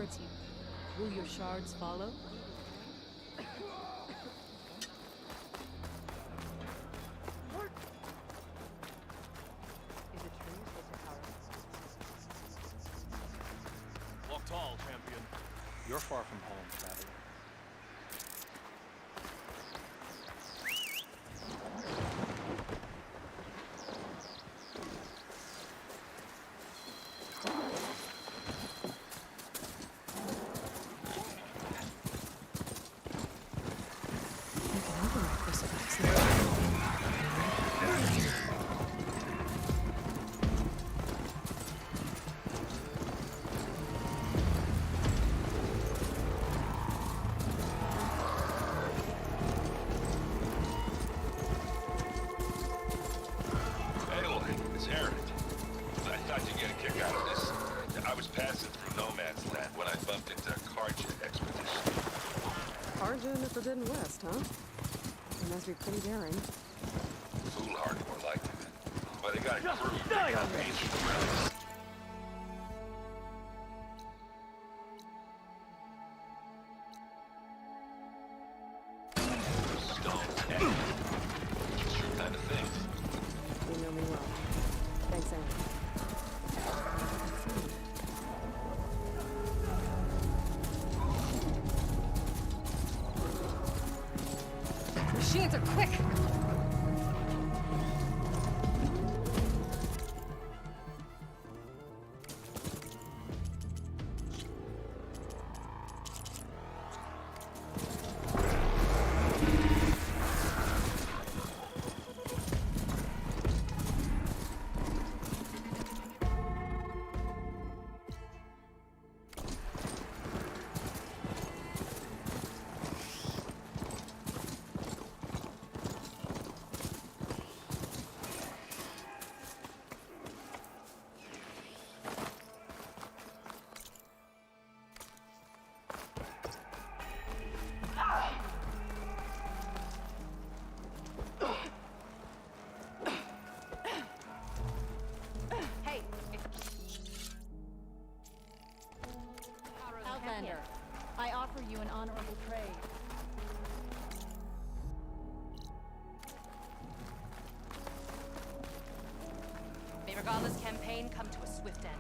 towards you. Will your shards follow? Is it true you're supposed to power? Walk tall, champion. You're far from home, sadly. The Forbidden West, huh? It must be pretty daring. Foolhardy more like it. But they got a crew that got me. Stone. It's your kind of thing. You know me well. Thanks, Anne. Machines are quick! I offer you an honorable trade. May regardless campaign come to a swift end.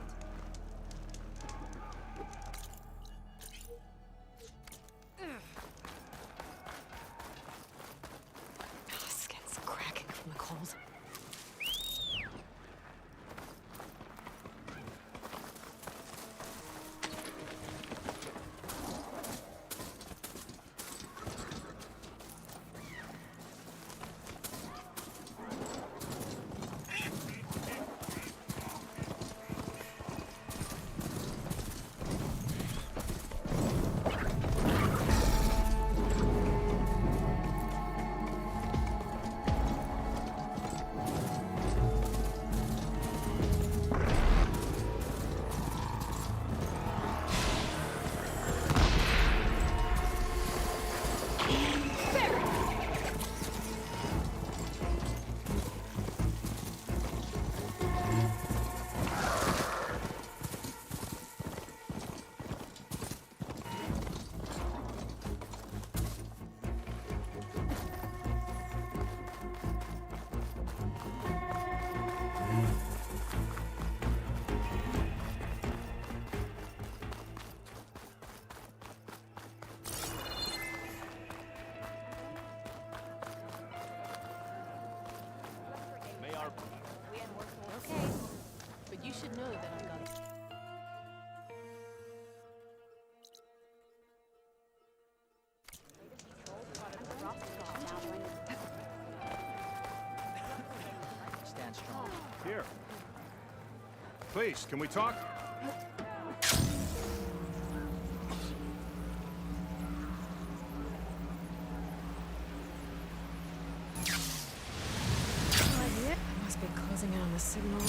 Skin's cracking from the cold. Okay, but you should know that I'm not. Stand strong. Here. Please, can we talk? Must be closing in on the signal.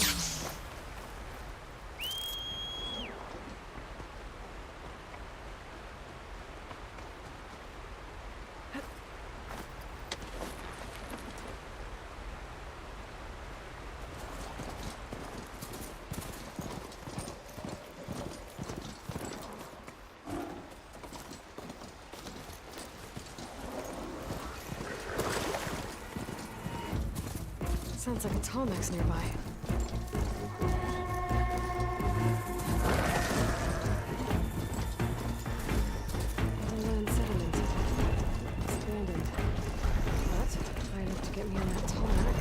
Sounds like a Tomex nearby. Land settlement. Expanded. But I'd have to get me on that tarmac.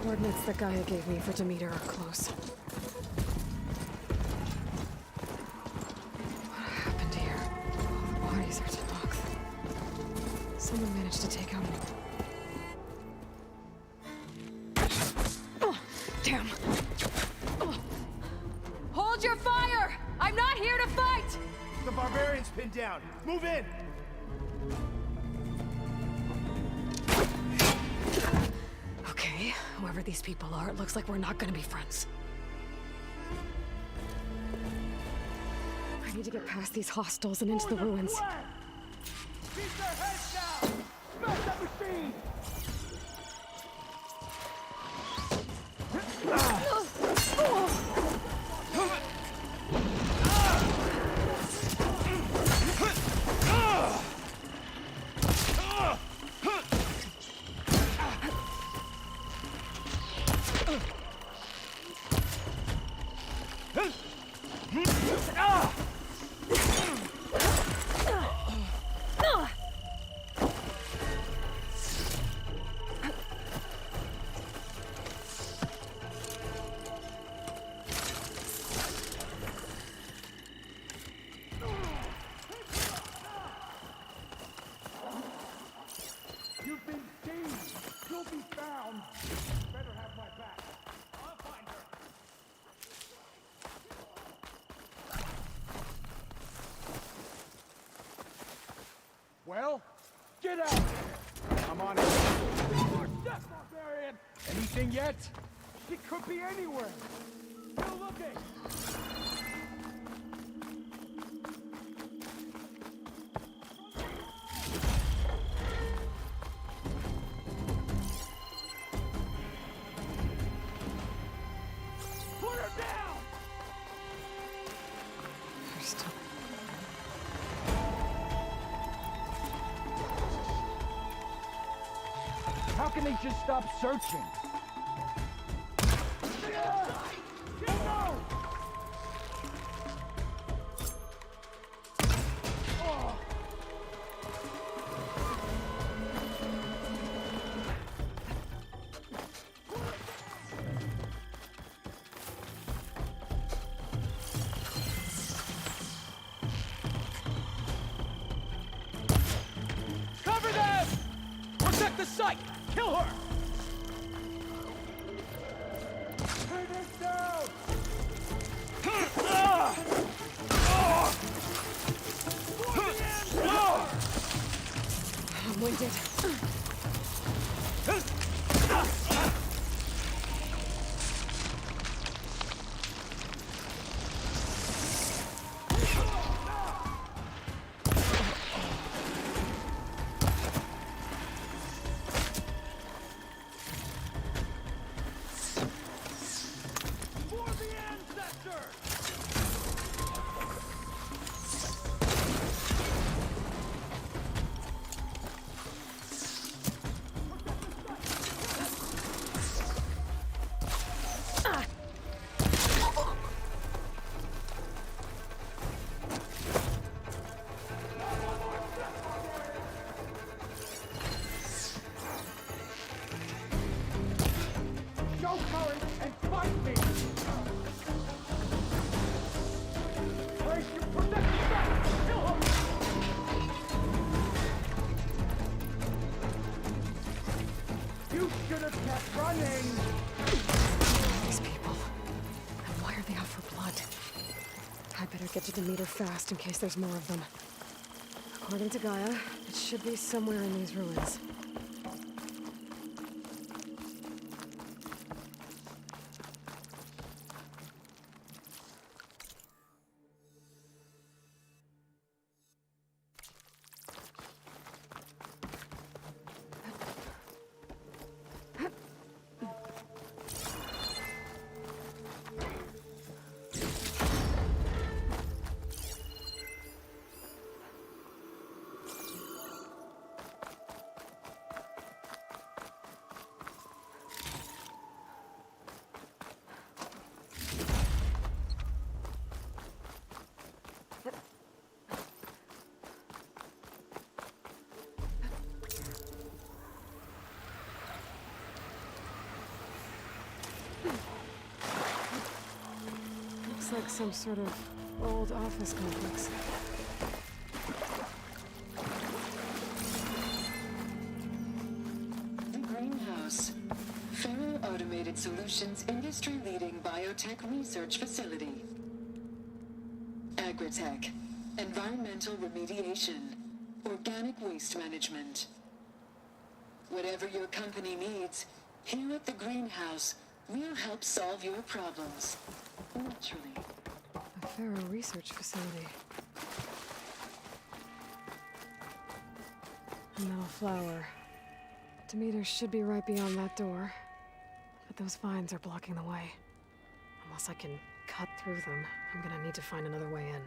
Coordinates that Gaia gave me for Demeter are close. What happened here? All the bodies are deluxe. Someone managed to take out an... Oh, damn! Hold your fire! I'm not here to fight! The barbarian's pinned down. Move in! Okay, whoever these people are, it looks like we're not gonna be friends. I need to get past these hostiles and into the ruins. Keep their heads down! Smash that machine! You've been seen! You'll be found! Better have my back. I'll find her. Well, get out there! I'm on it. That barbarian! Anything yet? She could be anywhere. Still looking. Put her down! First, How can they just stop searching? Cover them! Protect the site! Kill her! Turn this down! I'm winded. I better get to Demeter fast in case there's more of them. According to Gaia, it should be somewhere in these ruins. Looks like some sort of old office complex. The Greenhouse. Faro Automated Solutions industry-leading biotech research facility. Agritech. Environmental remediation. Organic waste management. Whatever your company needs, here at the Greenhouse, we'll help solve your problems. Naturally. A Faro research facility. A metal flower. Demeter should be right beyond that door. But those vines are blocking the way. Unless I can cut through them, I'm gonna need to find another way in.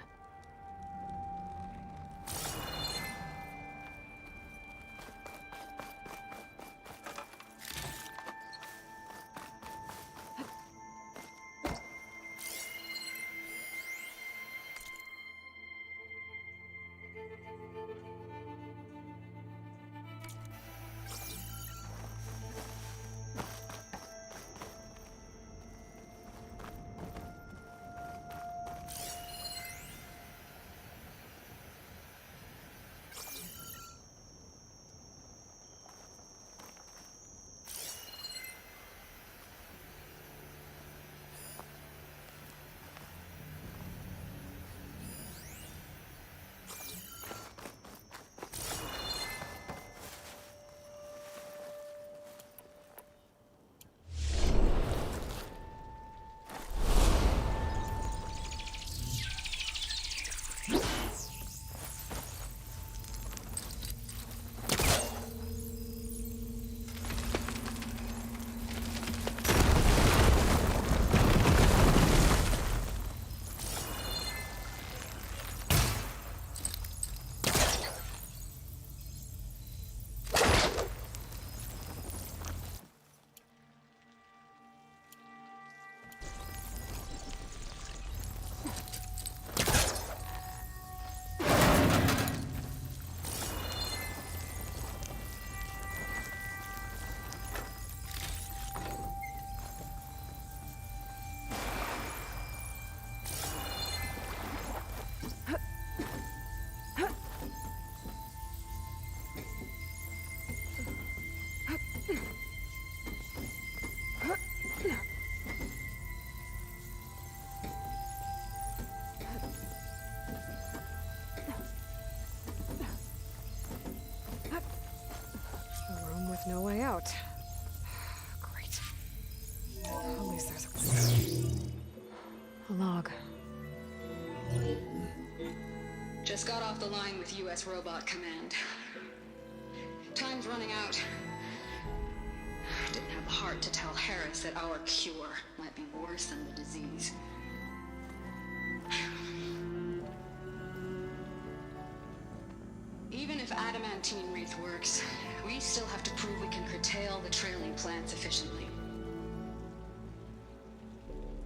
No way out. Great. At least there's a log. Just got off the line with U.S. Robot Command. Time's running out. Didn't have the heart to tell Harris that our cure might be worse than the disease. Even if adamantine wreath works, we still have to prove we can curtail the trailing plants efficiently.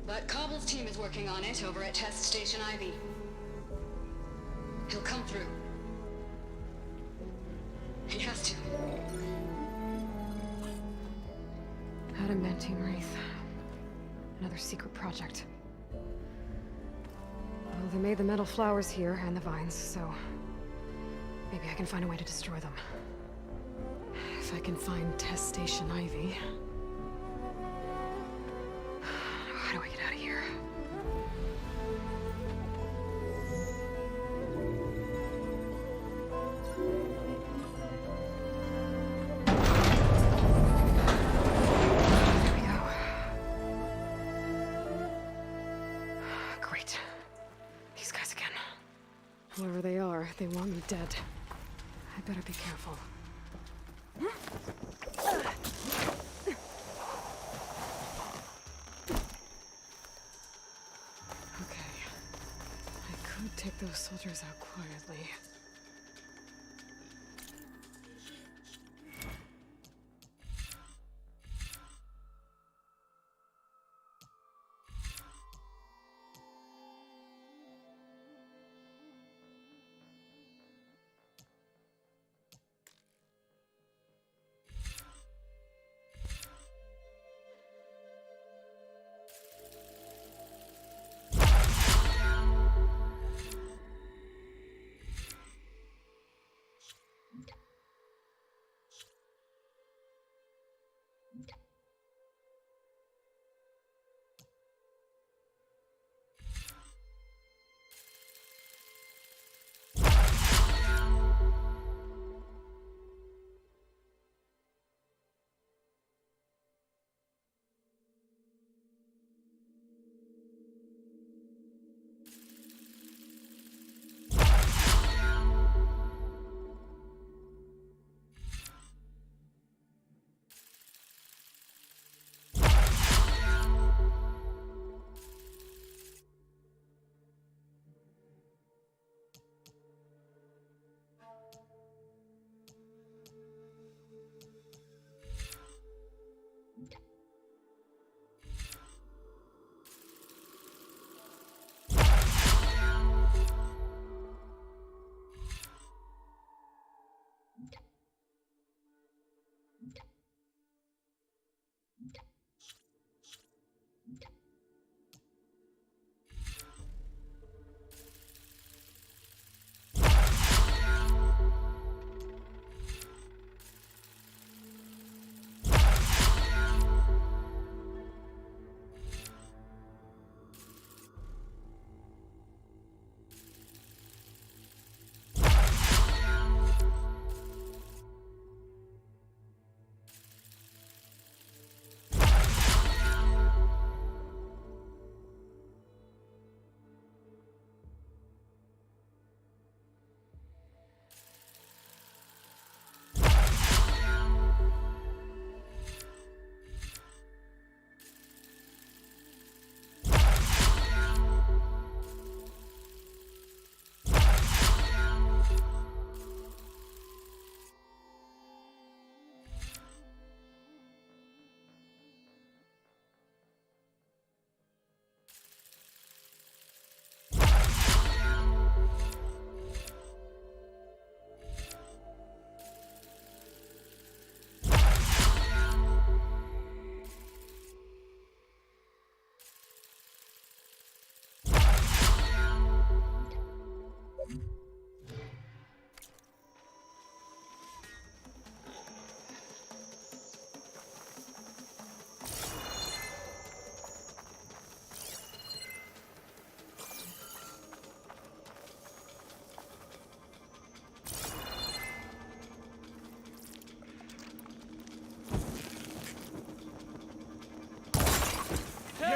But Cobble's team is working on it over at Test Station Ivy. He'll come through. He has to. Adamantine wreath. Another secret project. Well, they made the metal flowers here and the vines, so maybe I can find a way to destroy them. If I can find Test Station Ivy. How do I get out of here? Whoever they are, they want me dead. I better be careful. Okay. I could take those soldiers out quietly.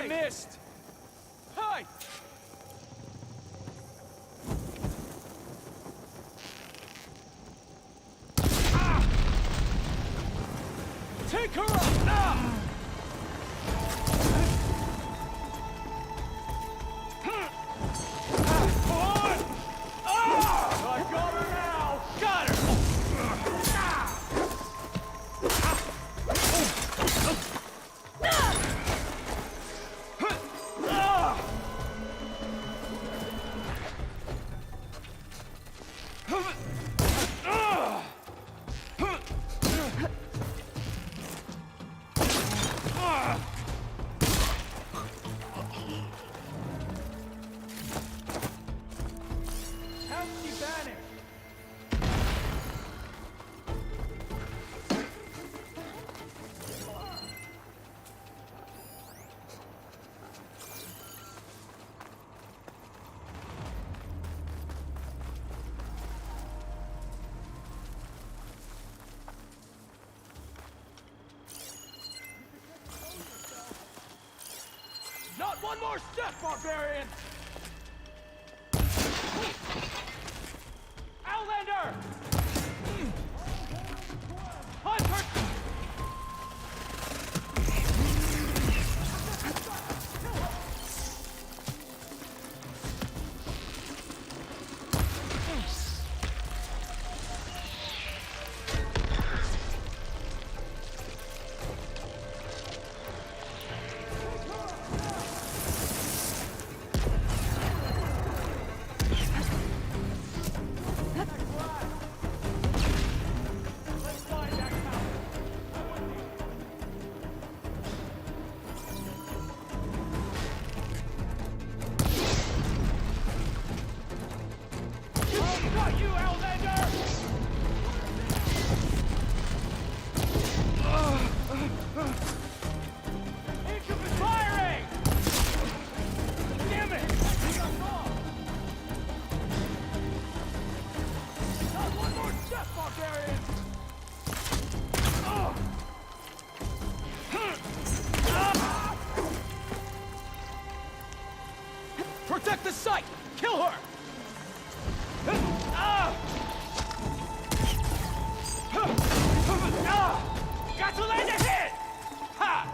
You missed! Hi! Ah! Take her up now! I got her now! Got her! Not one more step, barbarian! her! Got to land a hit! Ha!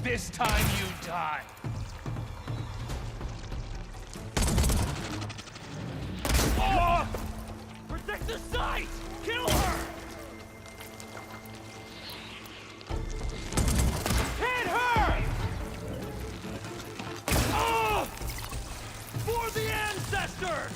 This time you die. Oh! Protect the site! Kill her! Hit her! Oh! For the ancestors!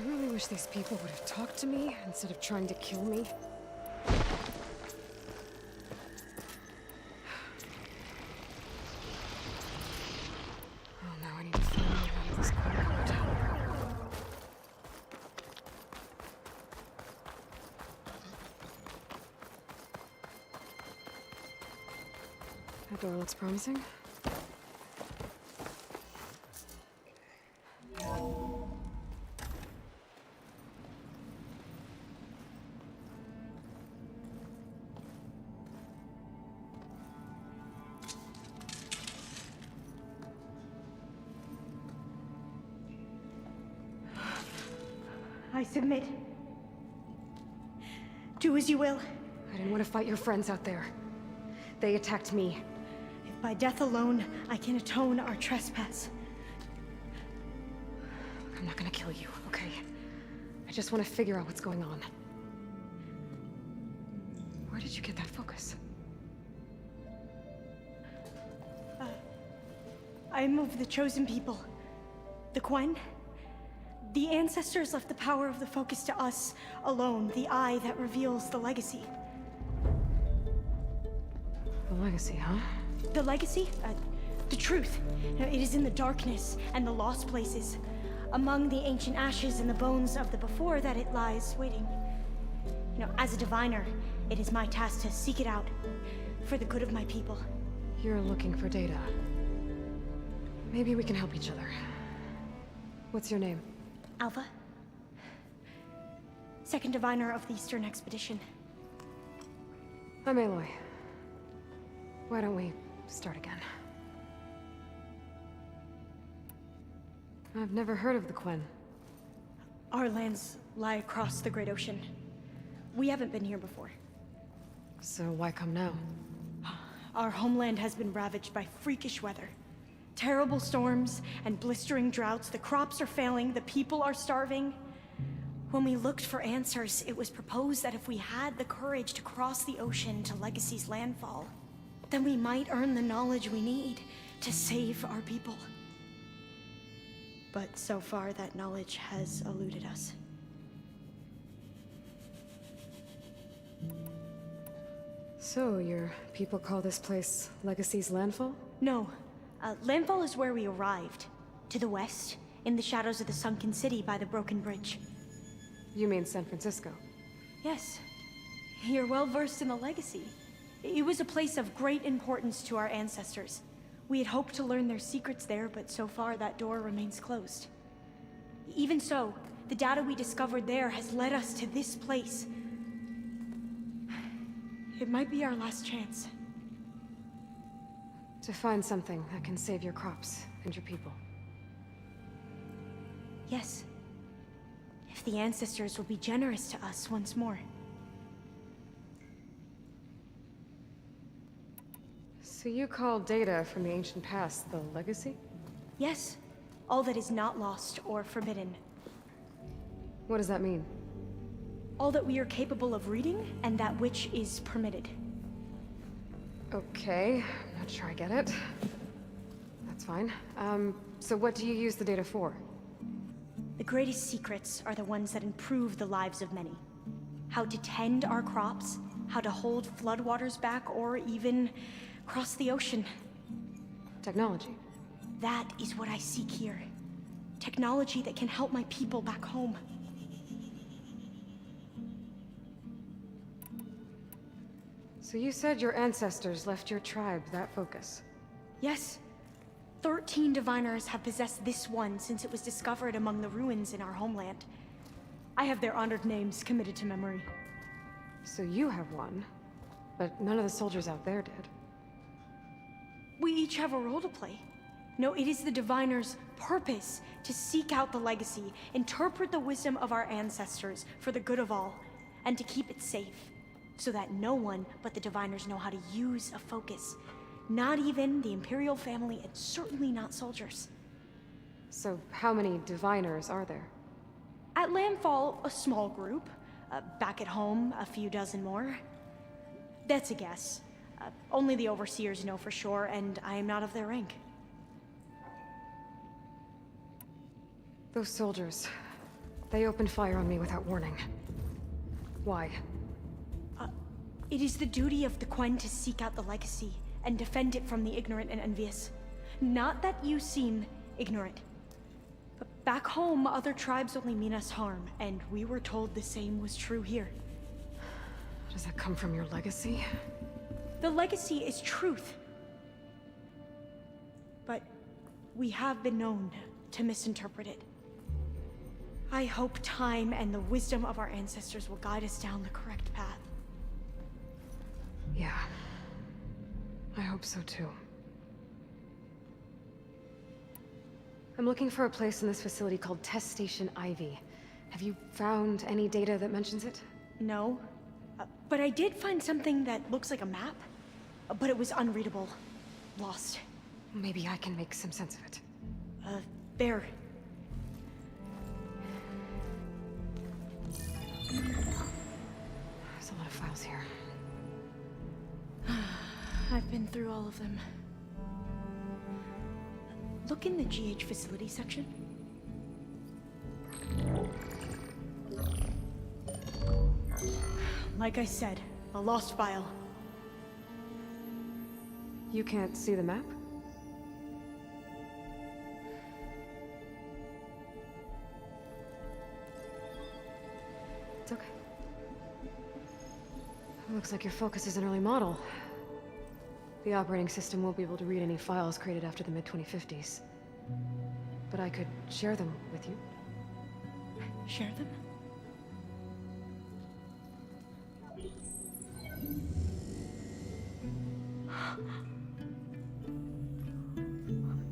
I wish these people would have talked to me instead of trying to kill me. Oh, now I need to find out out of this courtyard. That door looks promising. I submit. Do as you will. I didn't want to fight your friends out there. They attacked me. If by death alone I can atone our trespass. I'm not gonna kill you, okay? I just want to figure out what's going on. Where did you get that focus? I am of the chosen people. The Quen. The ancestors left the power of the focus to us alone, the eye that reveals the legacy. The legacy, huh? The legacy? The truth. It is in the darkness and the lost places. Among the ancient ashes and the bones of the before that it lies waiting. As a diviner, it is my task to seek it out for the good of my people. You're looking for data. Maybe we can help each other. What's your name? Alpha? Second diviner of the Eastern Expedition. I'm Aloy. Why don't we start again? I've never heard of the Quen. Our lands lie across the Great Ocean. We haven't been here before. So why come now? Our homeland has been ravaged by freakish weather. Terrible storms and blistering droughts. The crops are failing, the people are starving. When we looked for answers, it was proposed that if we had the courage to cross the ocean to Legacy's landfall, then we might earn the knowledge we need to save our people. But so far, that knowledge has eluded us. So, your people call this place Legacy's landfall? No. Landfall is where we arrived. To the west, in the shadows of the sunken city by the broken bridge. You mean San Francisco? Yes. You're well versed in the legacy. It was a place of great importance to our ancestors. We had hoped to learn their secrets there, but so far that door remains closed. Even so, the data we discovered there has led us to this place. It might be our last chance. To find something that can save your crops and your people. Yes. If the ancestors will be generous to us once more. So you call data from the ancient past the legacy? Yes. All that is not lost or forbidden. What does that mean? All that we are capable of reading, and that which is permitted. Okay, I'm not sure I get it. That's fine. So what do you use the data for? The greatest secrets are the ones that improve the lives of many. How to tend our crops, how to hold floodwaters back, or even cross the ocean. Technology. That is what I seek here. Technology that can help my people back home. So you said your ancestors left your tribe that focus? Yes. 13 diviners have possessed this one since it was discovered among the ruins in our homeland. I have their honored names committed to memory. So you have one, but none of the soldiers out there did. We each have a role to play. No, it is the diviner's purpose to seek out the legacy, interpret the wisdom of our ancestors for the good of all, and to keep it safe, so that no one but the diviners know how to use a focus. Not even the Imperial family, and certainly not soldiers. So how many diviners are there? At Landfall, a small group. Back at home, a few dozen more. That's a guess. Only the overseers know for sure, and I am not of their rank. Those soldiers, they opened fire on me without warning. Why? It is the duty of the Quen to seek out the legacy and defend it from the ignorant and envious. Not that you seem ignorant. But back home, other tribes only mean us harm, and we were told the same was true here. Does that come from your legacy? The legacy is truth. But we have been known to misinterpret it. I hope time and the wisdom of our ancestors will guide us down the correct path. Yeah. I hope so too. I'm looking for a place in this facility called Test Station Ivy. Have you found any data that mentions it? No. But I did find something that looks like a map. But it was unreadable. Lost. Maybe I can make some sense of it. There. There's a lot of files here. I've been through all of them. Look in the GH facility section. Like I said, a lost file. You can't see the map? It's okay. Looks like your focus is an early model. The operating system won't be able to read any files created after the mid-2050s. But I could share them with you. Share them?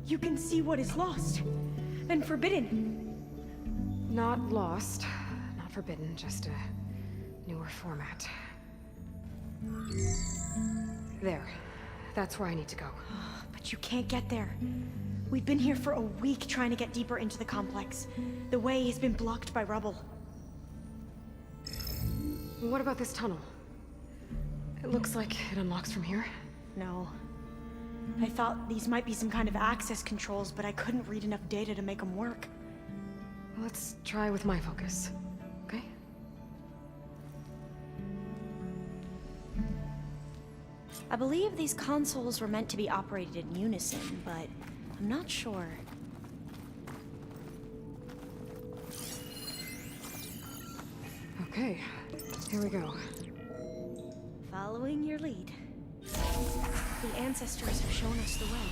You can see what is lost and forbidden. Not lost, not forbidden, just a newer format. There. That's where I need to go. But you can't get there. We've been here for a week trying to get deeper into the complex. The way has been blocked by rubble. What about this tunnel? It looks like it unlocks from here. No. I thought these might be some kind of access controls, but I couldn't read enough data to make them work. Let's try with my focus, okay? I believe these consoles were meant to be operated in unison, but I'm not sure. Okay, here we go. Following your lead. The ancestors have shown us the way.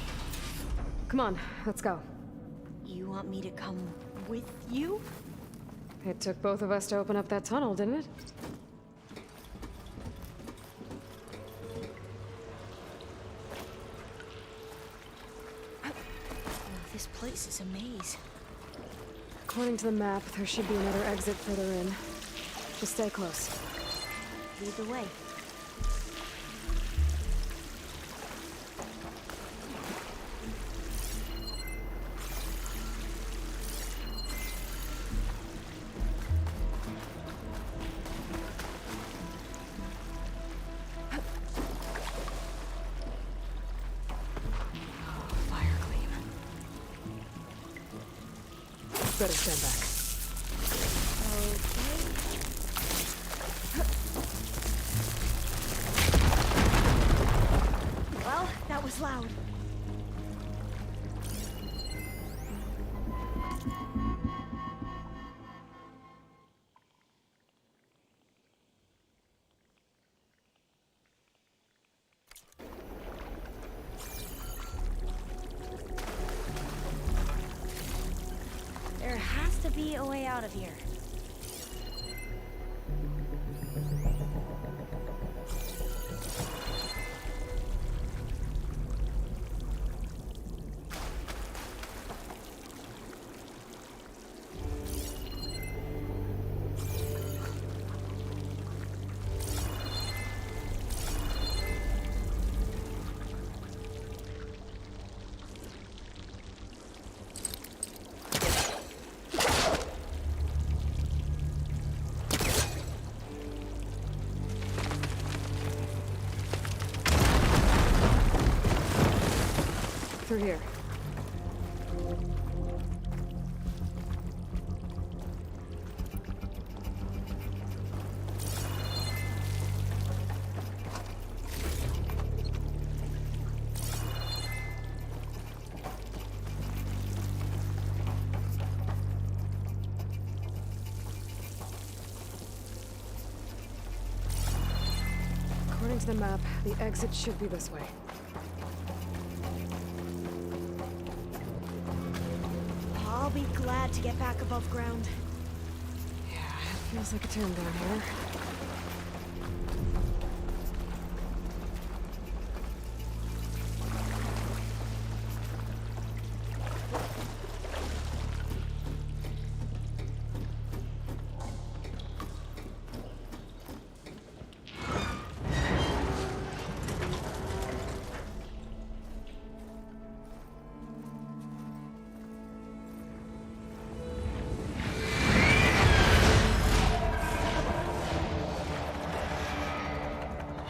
Come on, let's go. You want me to come with you? It took both of us to open up that tunnel, didn't it? This place is a maze. According to the map, there should be another exit further in. Just stay close. Lead the way. Better stand back. Okay. Well, that was loud. There has to be a way out of here. Through here. According to the map, the exit should be this way. I'll be glad to get back above ground. Yeah, it feels like a tomb down here.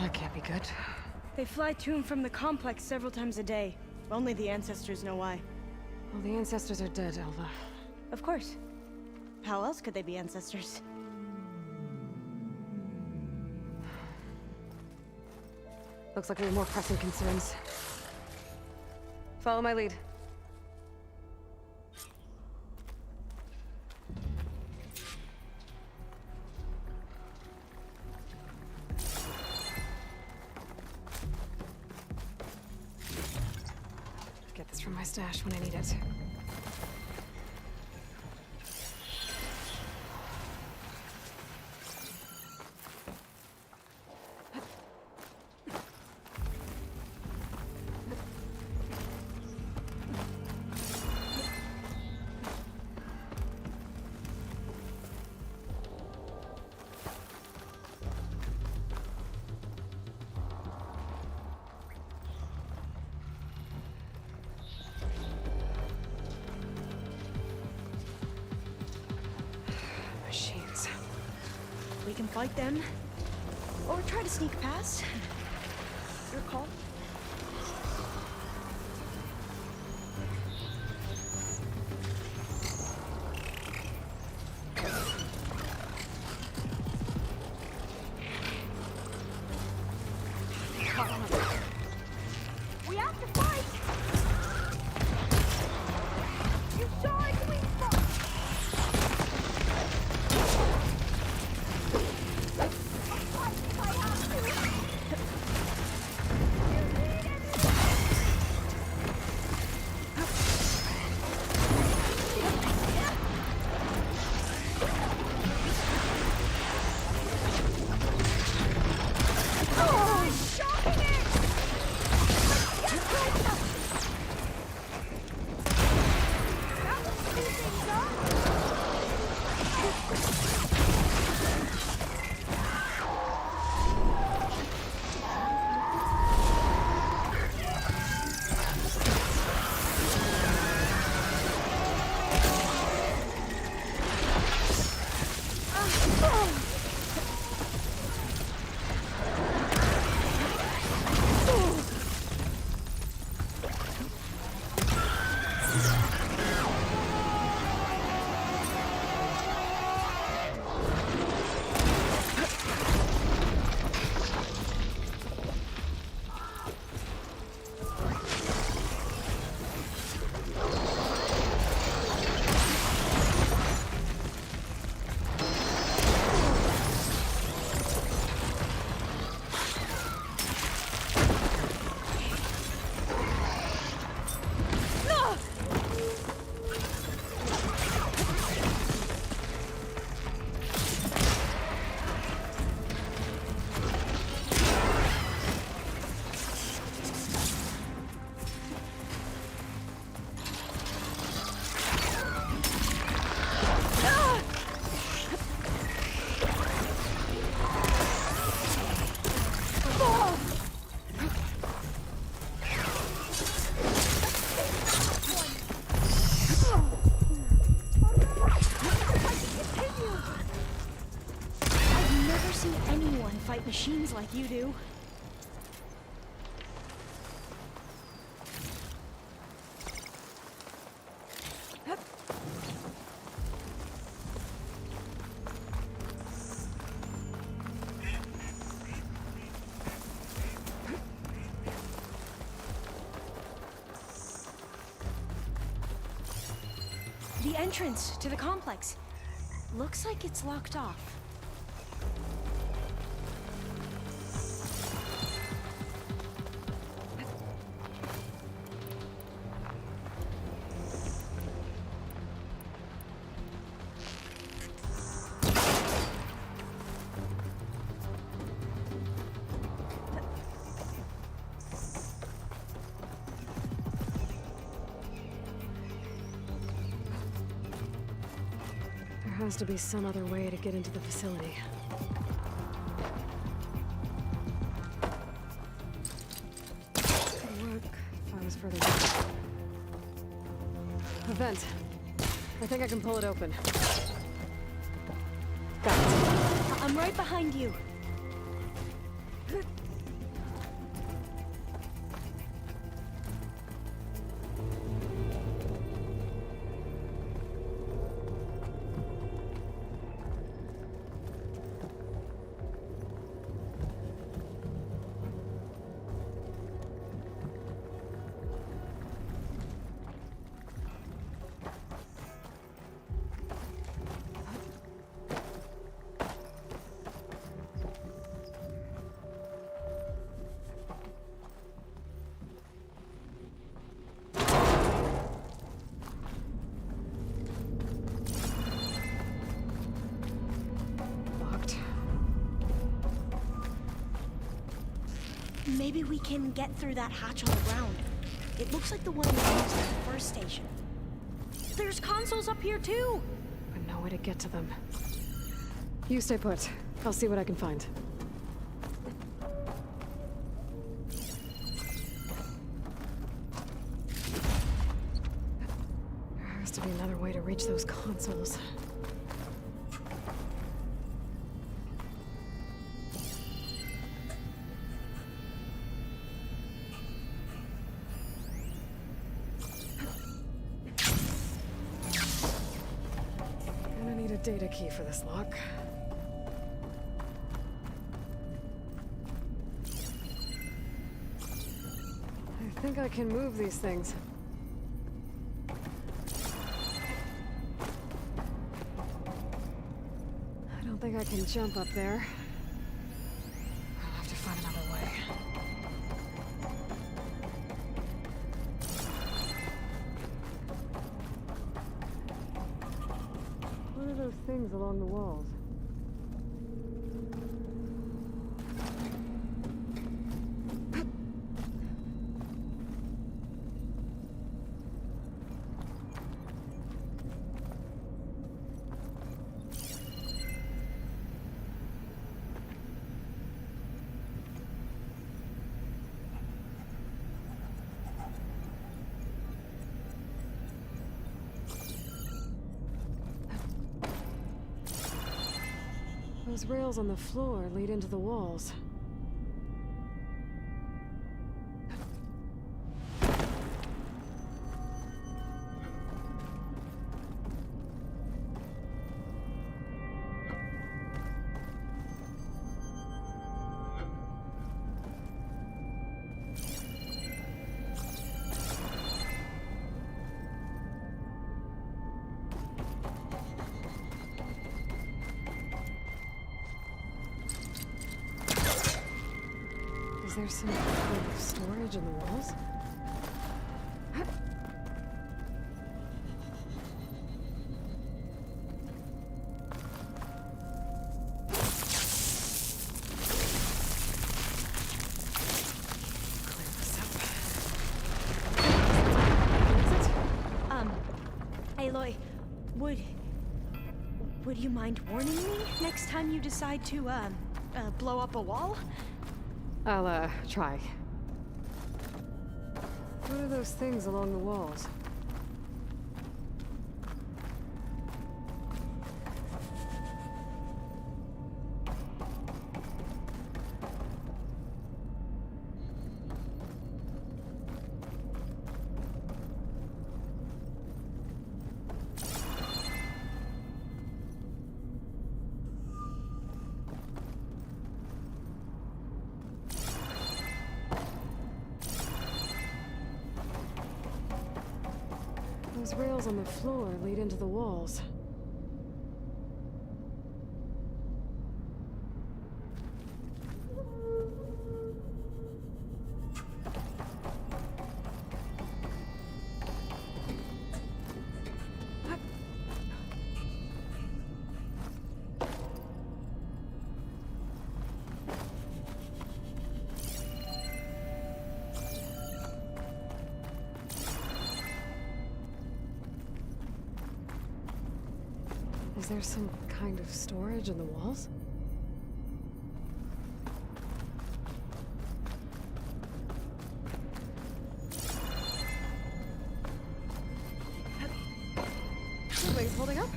That can't be good. They fly to and from the complex several times a day. Only the ancestors know why. Well, the ancestors are dead, Alva. Of course. How else could they be ancestors? Looks like we have more pressing concerns. Follow my lead. Get this from my stash when I need it. Machines. We can fight them. Or try to sneak past. Your call. We have to fight! You saw it, we fought! I'll fight if I have to! seen anyone fight machines like you do. The entrance to the complex. Looks like it's locked off. There has to be some other way to get into the facility. Could work if I was further down. A vent. I think I can pull it open. Got it. I'm right behind you. Maybe we can get through that hatch on the ground. It looks like the one we used at the first station. There's consoles up here too! But no way to get to them. You stay put. I'll see what I can find. There has to be another way to reach those consoles. Data key for this lock. I think I can move these things. I don't think I can jump up there. I'll have to find another way. What are those things along the walls? Those rails on the floor lead into the walls. Is there some kind of storage in the walls? Clear this up. Aloy, would you mind warning me next time you decide to, blow up a wall? I'll, try. What are those things along the walls? Those rails on the floor lead into the walls. Is there some kind of storage in the walls? The wings holding up?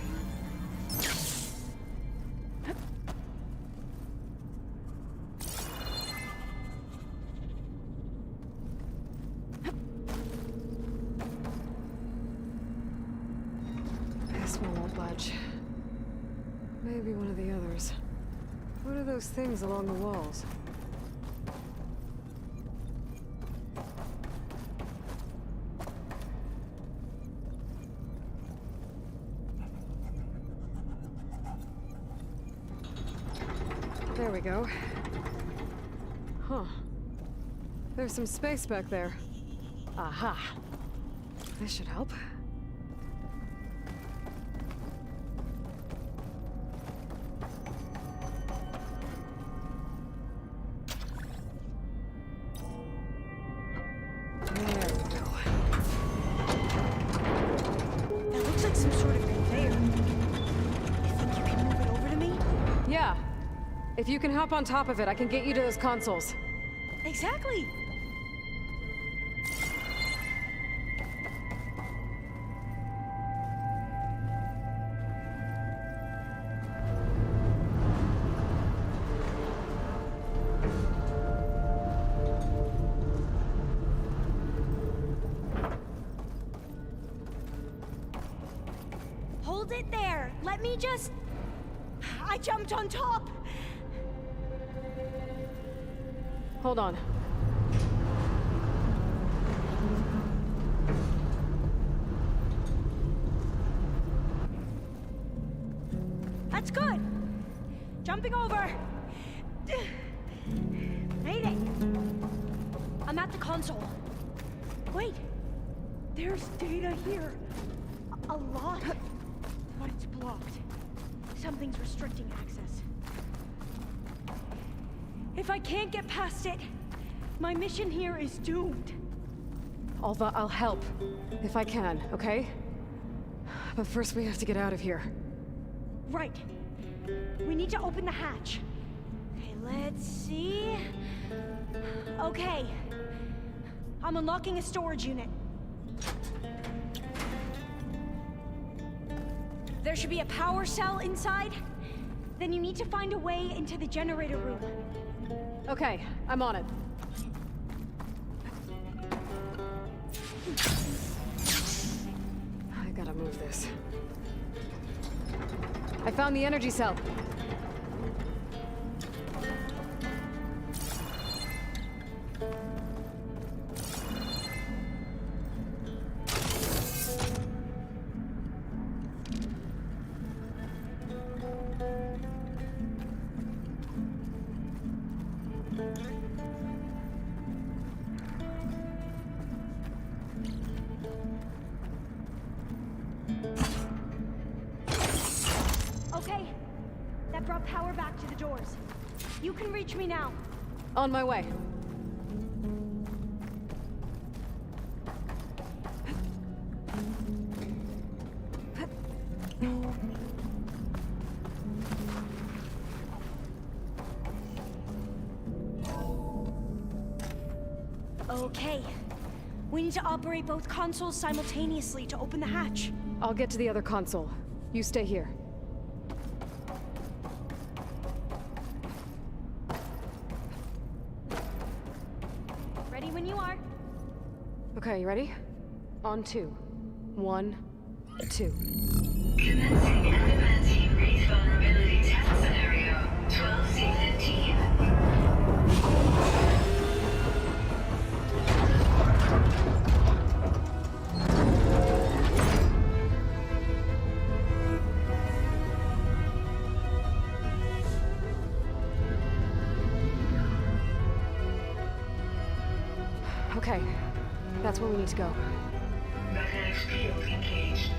A small old ledge. Maybe one of the others. What are those things along the walls? There we go. Huh. There's some space back there. Aha. This should help. If you can hop on top of it, I can get you to those consoles. Exactly. Hold it there. Let me just... I jumped on top. Hold on. That's good. Jumping over. Made it. I'm at the console. Wait. There's data here. A lot. But it's blocked. Something's restricting access. If I can't get past it, my mission here is doomed. Alva, I'll help. If I can, okay? But first we have to get out of here. Right. We need to open the hatch. Okay, let's see... Okay. I'm unlocking a storage unit. There should be a power cell inside. Then you need to find a way into the generator room. Okay, I'm on it. I gotta move this. I found the energy cell. Okay, that brought power back to the doors. You can reach me now. On my way. Okay. We need to operate both consoles simultaneously to open the hatch. I'll get to the other console. You stay here. Ready when you are. Okay, you ready? On 2. 1, 2. Commencing elementary race vulnerability test scenario 12C15. Okay, that's where we need to go. Magnetic field engaged.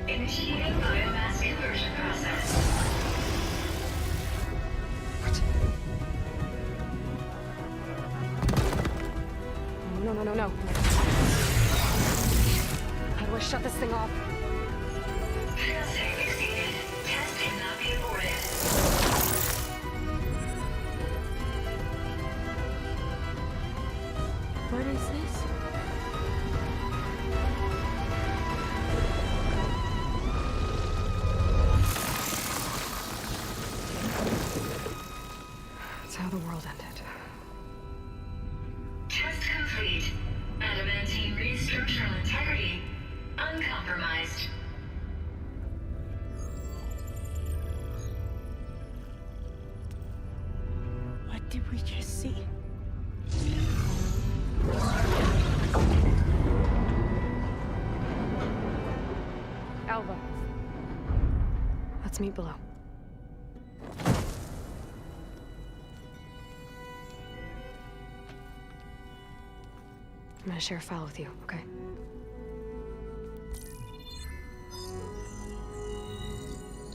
Initiating biomass conversion process. No. How do I shut this thing off? Failsafe exceeded. Test cannot be aborted. What is this? That's how the world ended. Test complete. Adamantine read structural integrity uncompromised. What did we just see? Alva. Let's meet below. I'm gonna share a file with you, okay?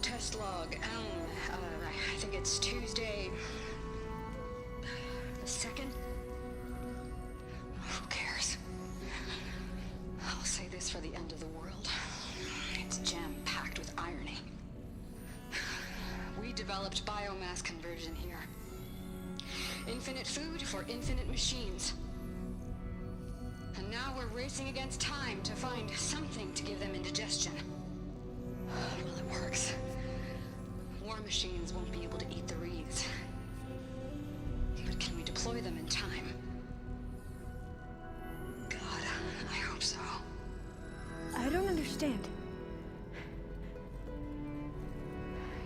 Test log, I think it's Tuesday... the 2nd? Who cares? I'll say this for the end of the world. It's jam-packed with irony. We developed biomass conversion here. Infinite food for infinite machines. And now we're racing against time to find something to give them indigestion. Well, it works. War machines won't be able to eat the reeds. But can we deploy them in time? God, I hope so. I don't understand.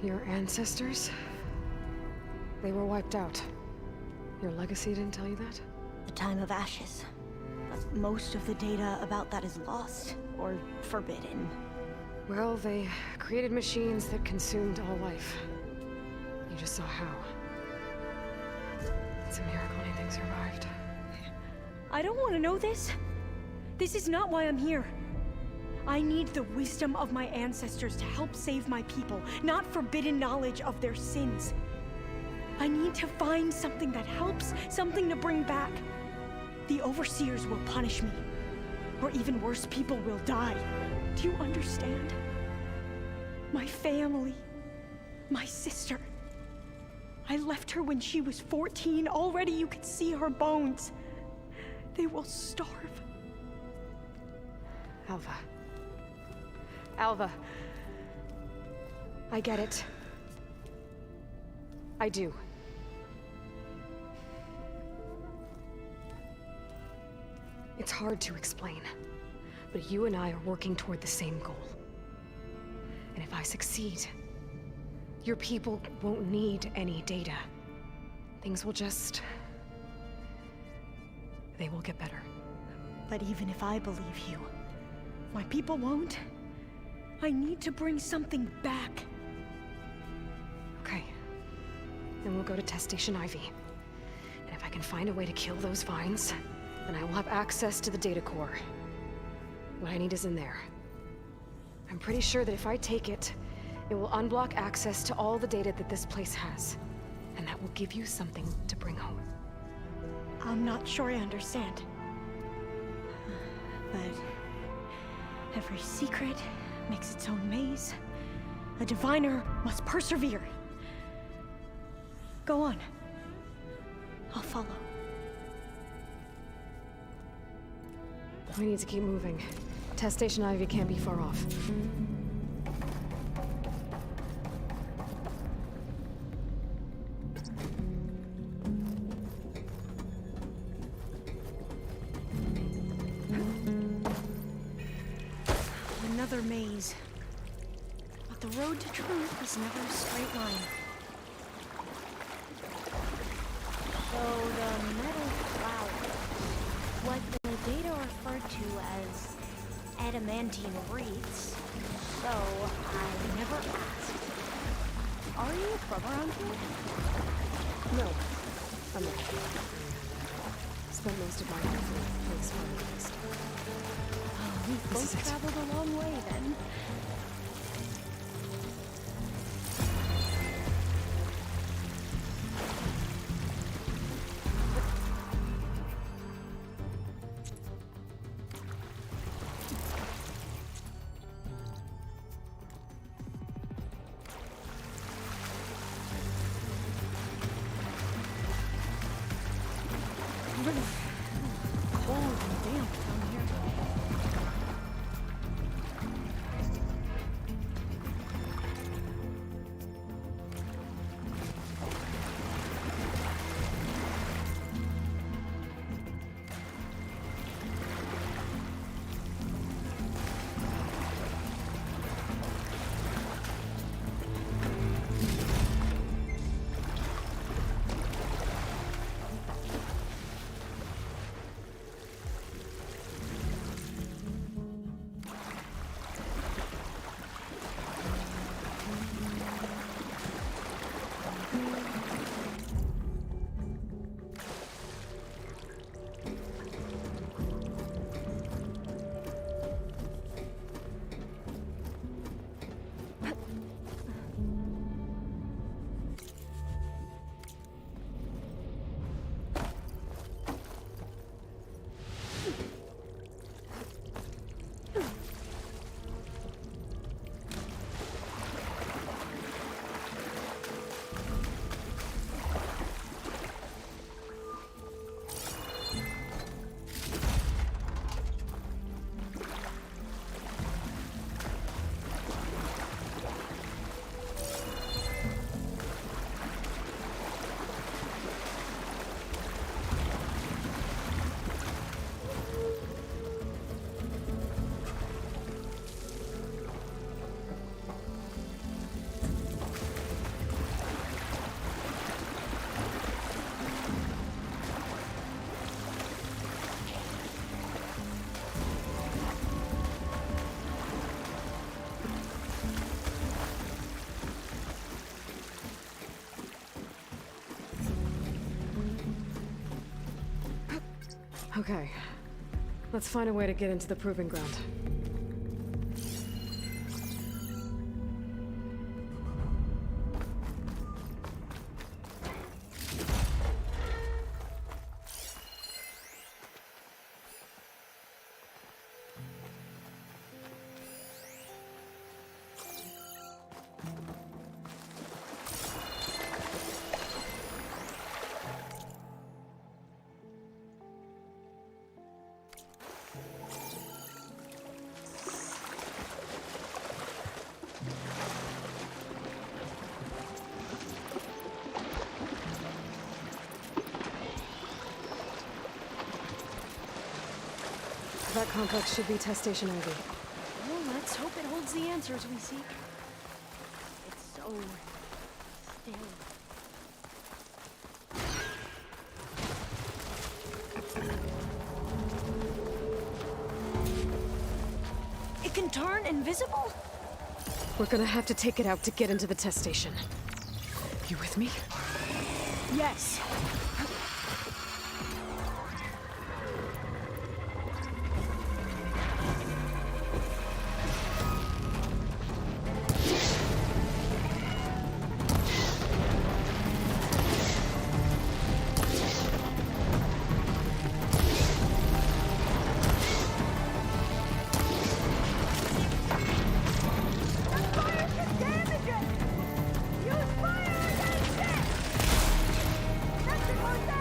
Your ancestors? They were wiped out. Your legacy didn't tell you that? The time of ashes. But most of the data about that is lost or forbidden. Well, they created machines that consumed all life. You just saw how. It's a miracle anything survived. I don't want to know this. This is not why I'm here. I need the wisdom of my ancestors to help save my people, not forbidden knowledge of their sins. I need to find something that helps, something to bring back. The overseers will punish me. Or even worse, people will die. Do you understand? My family. My sister. I left her when she was 14. Already you could see her bones. They will starve. Alva. Alva. I get it. I do. It's hard to explain, but you and I are working toward the same goal. And if I succeed, your people won't need any data. Things will just... they will get better. But even if I believe you, my people won't. I need to bring something back. Okay. Then we'll go to Test Station Ivy. And if I can find a way to kill those vines, then I will have access to the data core. What I need is in there. I'm pretty sure that if I take it, it will unblock access to all the data that this place has. And that will give you something to bring home. I'm not sure I understand. But every secret makes its own maze. A diviner must persevere. Go on. I'll follow. We need to keep moving. Test Station Ivy can't be far off. Another maze. But the road to truth is never a straight line. So the metal flower, what the data referred to as adamantine reeds. So I never asked. Are you from around here? No. I'm not. spent most of my life in a place far east. Oh, we've This is both it. traveled a long way then. Cold and damp down here. Okay. Let's find a way to get into the proving ground. That complex should be test station Ivy. Well, let's hope it holds the answers we seek. It's so still. It can turn invisible? We're gonna have to take it out to get into the test station. You with me? Yes. Use fire against it! That's the most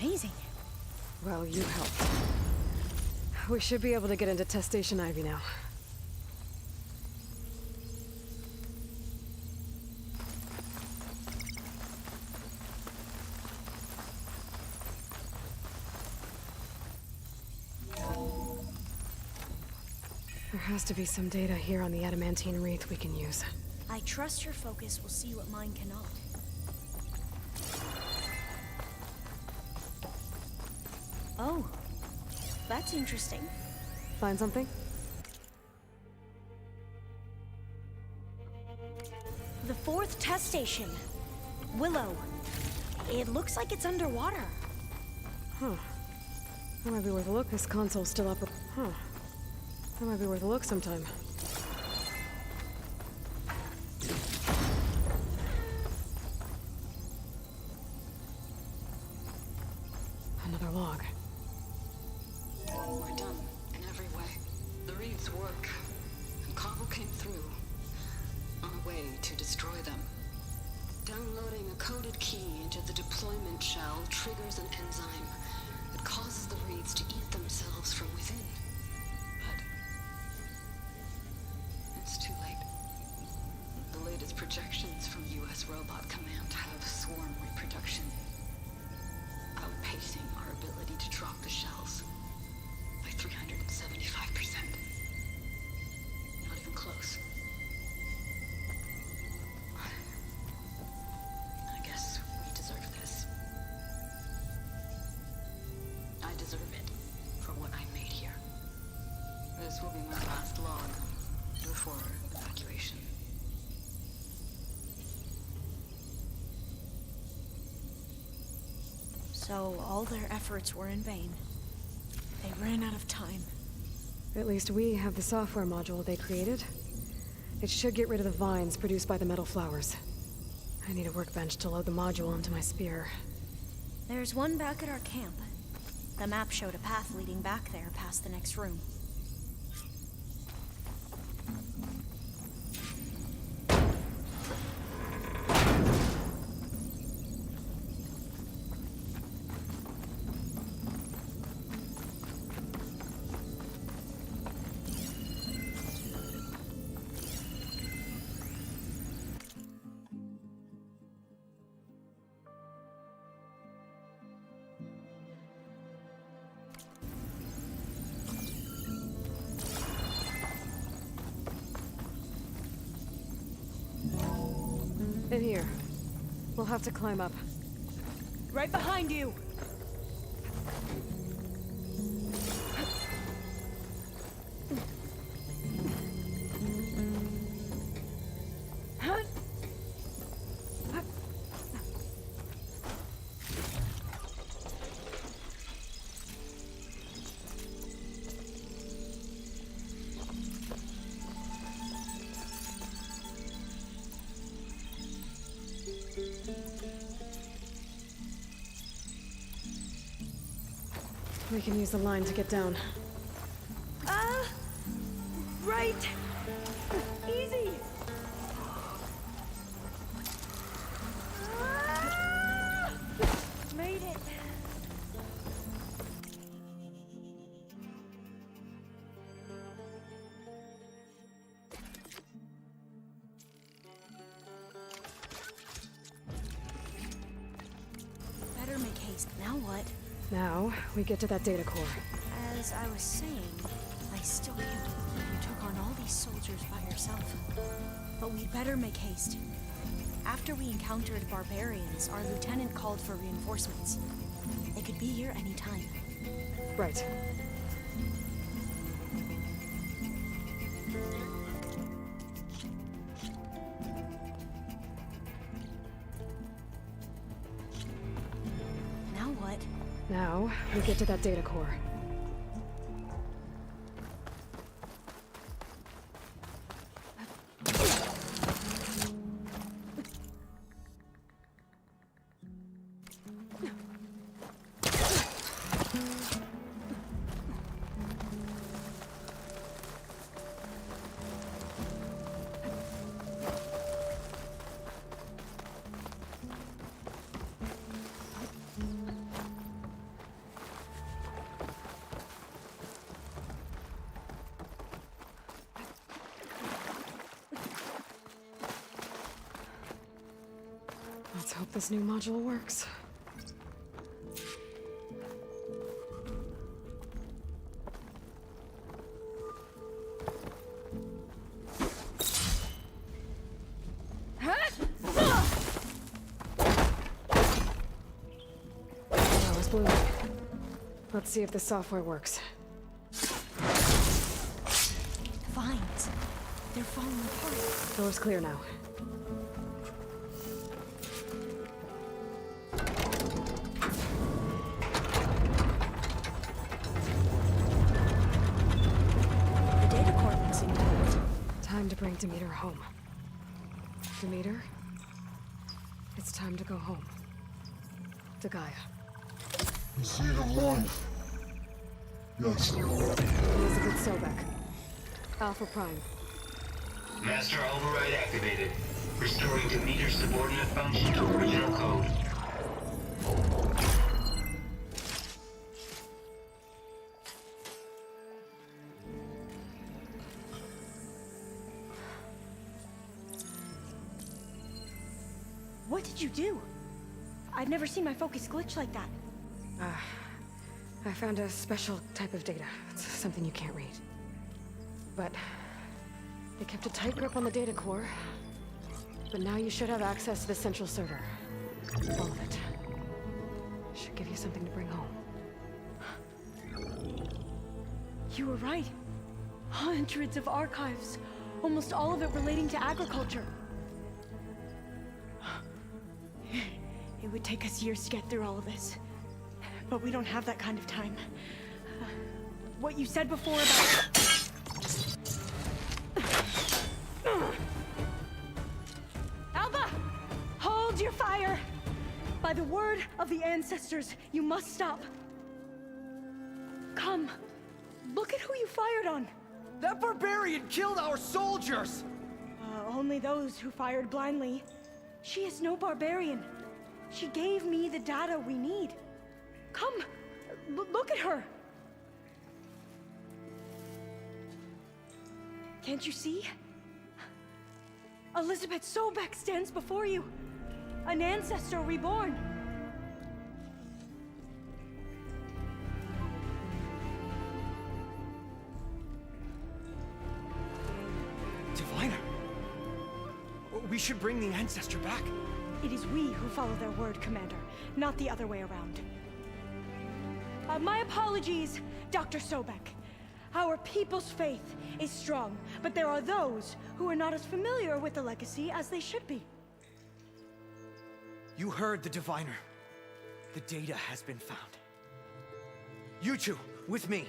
amazing. Well, you helped. We should be able to get into Test Station Ivy now. There has to be some data here on the adamantine wreath we can use. I trust your focus will see what mine cannot. Oh, that's interesting. Find something? The 4th test station. Willow. It looks like it's underwater. Huh. That might be worth a look. This console's still up. Huh. That might be worth a look sometime. Another log. We're done in every way. The reeds work, and Cobble came through on a way to destroy them. Downloading a coded key into the deployment shell triggers an enzyme that causes the reeds to eat themselves from within. But it's too late. The latest projections from U.S. Robot Command have swarm reproduction, outpacing our ability to drop the shells by 375%. Not even close. I guess we deserve this. I deserve it for what I made here. This will be my last log before evacuation. So all their efforts were in vain. They ran out of time. At least we have the software module they created. It should get rid of the vines produced by the metal flowers. I need a workbench to load the module onto my spear. There's one back at our camp. The map showed a path leading back there past the next room. In here. We'll have to climb up. Right behind you! We can use the line to get down. Right! Easy! Made it! Better make haste. Now what? Now, we get to that data core. As I was saying, I still can't believe you took on all these soldiers by yourself. But we'd better make haste. After we encountered barbarians, our lieutenant called for reinforcements. They could be here any time. Right. Now what? Now, we get to that data core. Let's hope this new module works. That was blooming. Let's see if the software works. Vines. They're falling apart. Door's clear now. The data core looks intact. Time to bring Demeter home. Demeter? It's time to go home. To Gaia. The seed of life. Yes. Elizabeth Sobek. Alpha Prime. Master override activated. Restoring Demeter's subordinate function to original code. What did you do? I've never seen my focus glitch like that. I found a special type of data. It's something you can't read. But they kept a tight grip on the data core. But now you should have access to the central server. All of it. Should give you something to bring home. You were right. Hundreds of archives. Almost all of it relating to agriculture. It would take us years to get through all of this. But we don't have that kind of time. What you said before about... Alba! Hold your fire! By the word of the ancestors, you must stop. Come. Look at who you fired on. That barbarian killed our soldiers! Only those who fired blindly. She is no barbarian. She gave me the data we need. Come, look at her. Can't you see? Elizabeth Sobek stands before you. An ancestor reborn. Diviner. We should bring the ancestor back. It is we who follow their word, Commander, not the other way around. My apologies, Dr. Sobek. Our people's faith is strong, but there are those who are not as familiar with the legacy as they should be. You heard the diviner. The data has been found. You two, with me.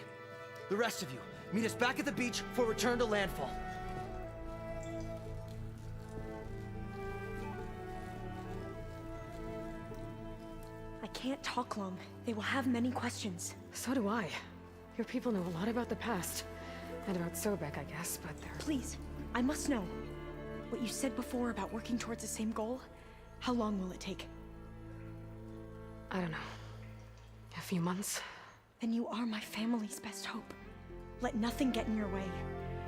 The rest of you, meet us back at the beach for return to landfall. I can't talk long. They will have many questions. So do I. Your people know a lot about the past. And about Sobek, I guess, but they're... Please, I must know. What you said before about working towards the same goal, how long will it take? I don't know. A few months? Then you are my family's best hope. Let nothing get in your way.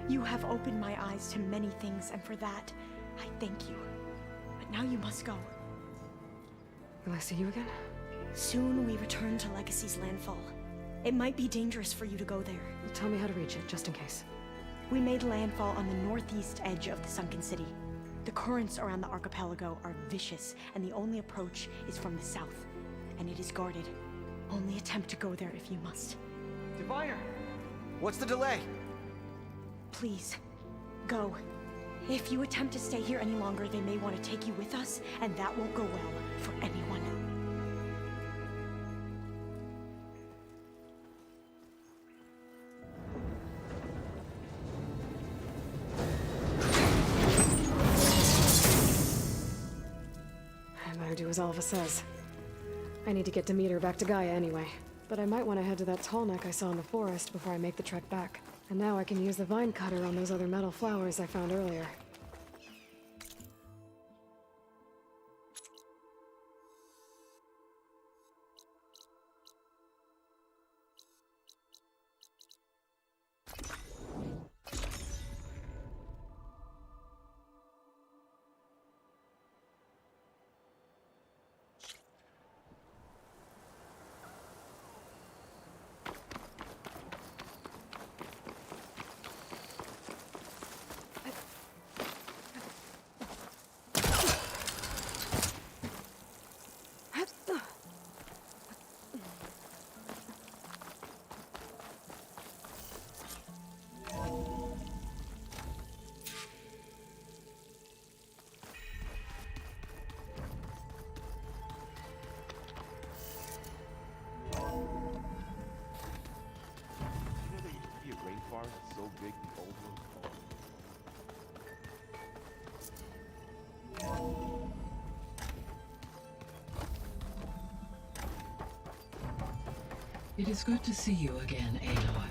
You have opened my eyes to many things, and for that, I thank you. But now you must go. Will I see you again? Soon we return to Legacy's landfall. It might be dangerous for you to go there. Tell me how to reach it, just in case. We made landfall on the northeast edge of the sunken city. The currents around the archipelago are vicious, and the only approach is from the south. And it is guarded. Only attempt to go there if you must. Diviner! What's the delay? Please, go. If you attempt to stay here any longer, they may want to take you with us, and that won't go well for anyone. I better do as Alva says. I need to get Demeter back to Gaia anyway. But I might want to head to that tall neck I saw in the forest before I make the trek back. And now I can use the vine cutter on those other metal flowers I found earlier. It is good to see you again, Aloy.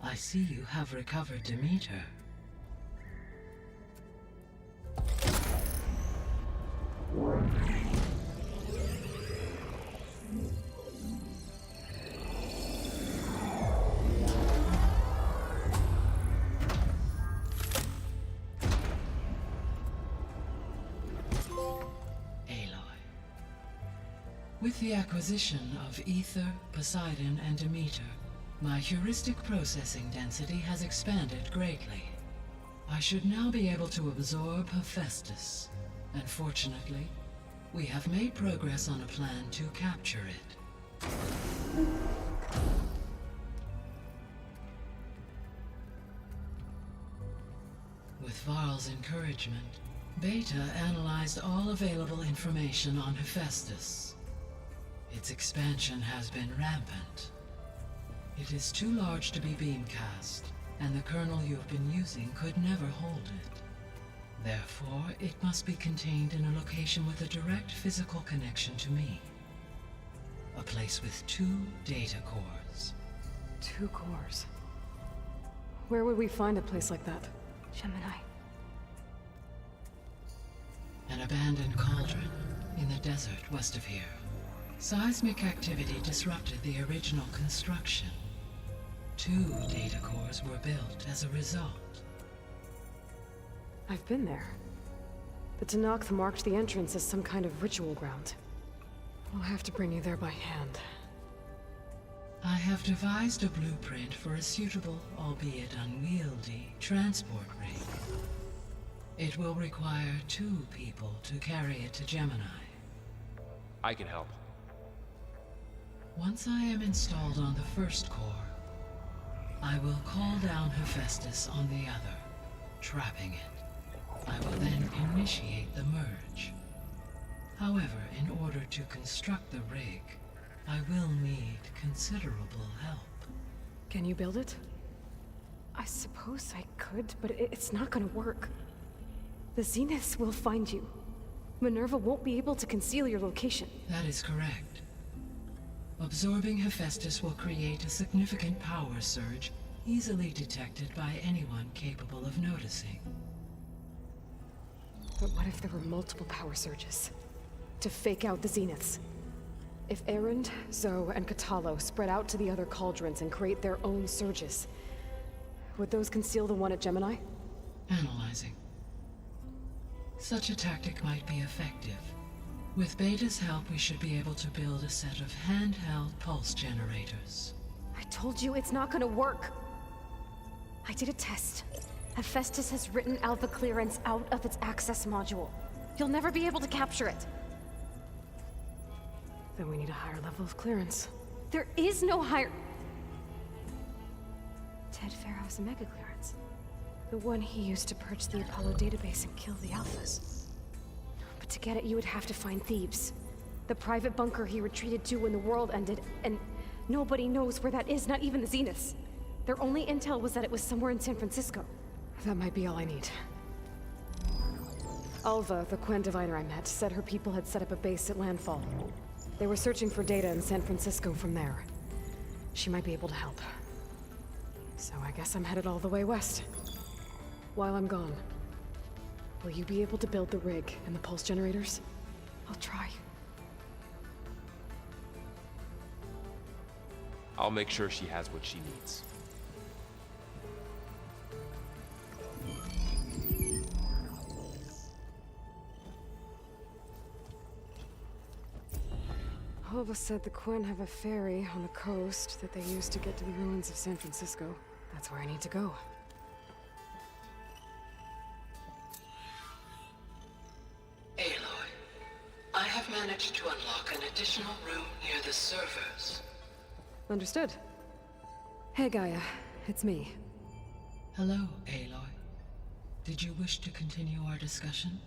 I see you have recovered Demeter. With the acquisition of Ether, Poseidon, and Demeter, my heuristic processing density has expanded greatly. I should now be able to absorb Hephaestus, and fortunately, we have made progress on a plan to capture it. With Varl's encouragement, Beta analyzed all available information on Hephaestus. Its expansion has been rampant. It is too large to be beamcast, and the kernel you have been using could never hold it. Therefore, it must be contained in a location with a direct physical connection to me. A place with 2 data cores. 2 cores? Where would we find a place like that? Gemini. An abandoned cauldron in the desert west of here. Seismic activity disrupted the original construction. 2 data cores were built as a result. I've been there. The Tenakth marked the entrance as some kind of ritual ground. I'll have to bring you there by hand. I have devised a blueprint for a suitable, albeit unwieldy, transport rig. It will require 2 people to carry it to Gemini. I can help. Once I am installed on the first core, I will call down Hephaestus on the other, trapping it. I will then initiate the merge. However, in order to construct the rig, I will need considerable help. Can you build it? I suppose I could, but it's not gonna work. The Zeniths will find you. Minerva won't be able to conceal your location. That is correct. Absorbing Hephaestus will create a significant power surge, easily detected by anyone capable of noticing. But what if there were multiple power surges? To fake out the Zeniths? If Erend, Zoe, and Katalo spread out to the other cauldrons and create their own surges, would those conceal the one at Gemini? Analyzing. Such a tactic might be effective. With Beta's help, we should be able to build a set of handheld pulse generators. I told you it's not gonna work! I did a test. Hephaestus has written Alpha clearance out of its access module. You'll never be able to capture it. Then we need a higher level of clearance. There is no higher... Ted Pharaoh's mega clearance. The one he used to purge the Apollo database and kill the Alphas. But to get it, you would have to find Thebes. The private bunker he retreated to when the world ended, and nobody knows where that is, not even the Zeniths. Their only intel was that it was somewhere in San Francisco. That might be all I need. Alva, the Quen diviner I met, said her people had set up a base at landfall. They were searching for data in San Francisco from there. She might be able to help. So I guess I'm headed all the way west. While I'm gone, will you be able to build the rig and the pulse generators? I'll try. I'll make sure she has what she needs. Alva said the Quen have a ferry on the coast that they use to get to the ruins of San Francisco. That's where I need to go. Aloy, I have managed to unlock an additional room near the servers. Understood. Hey, Gaia. It's me. Hello, Aloy. Did you wish to continue our discussion?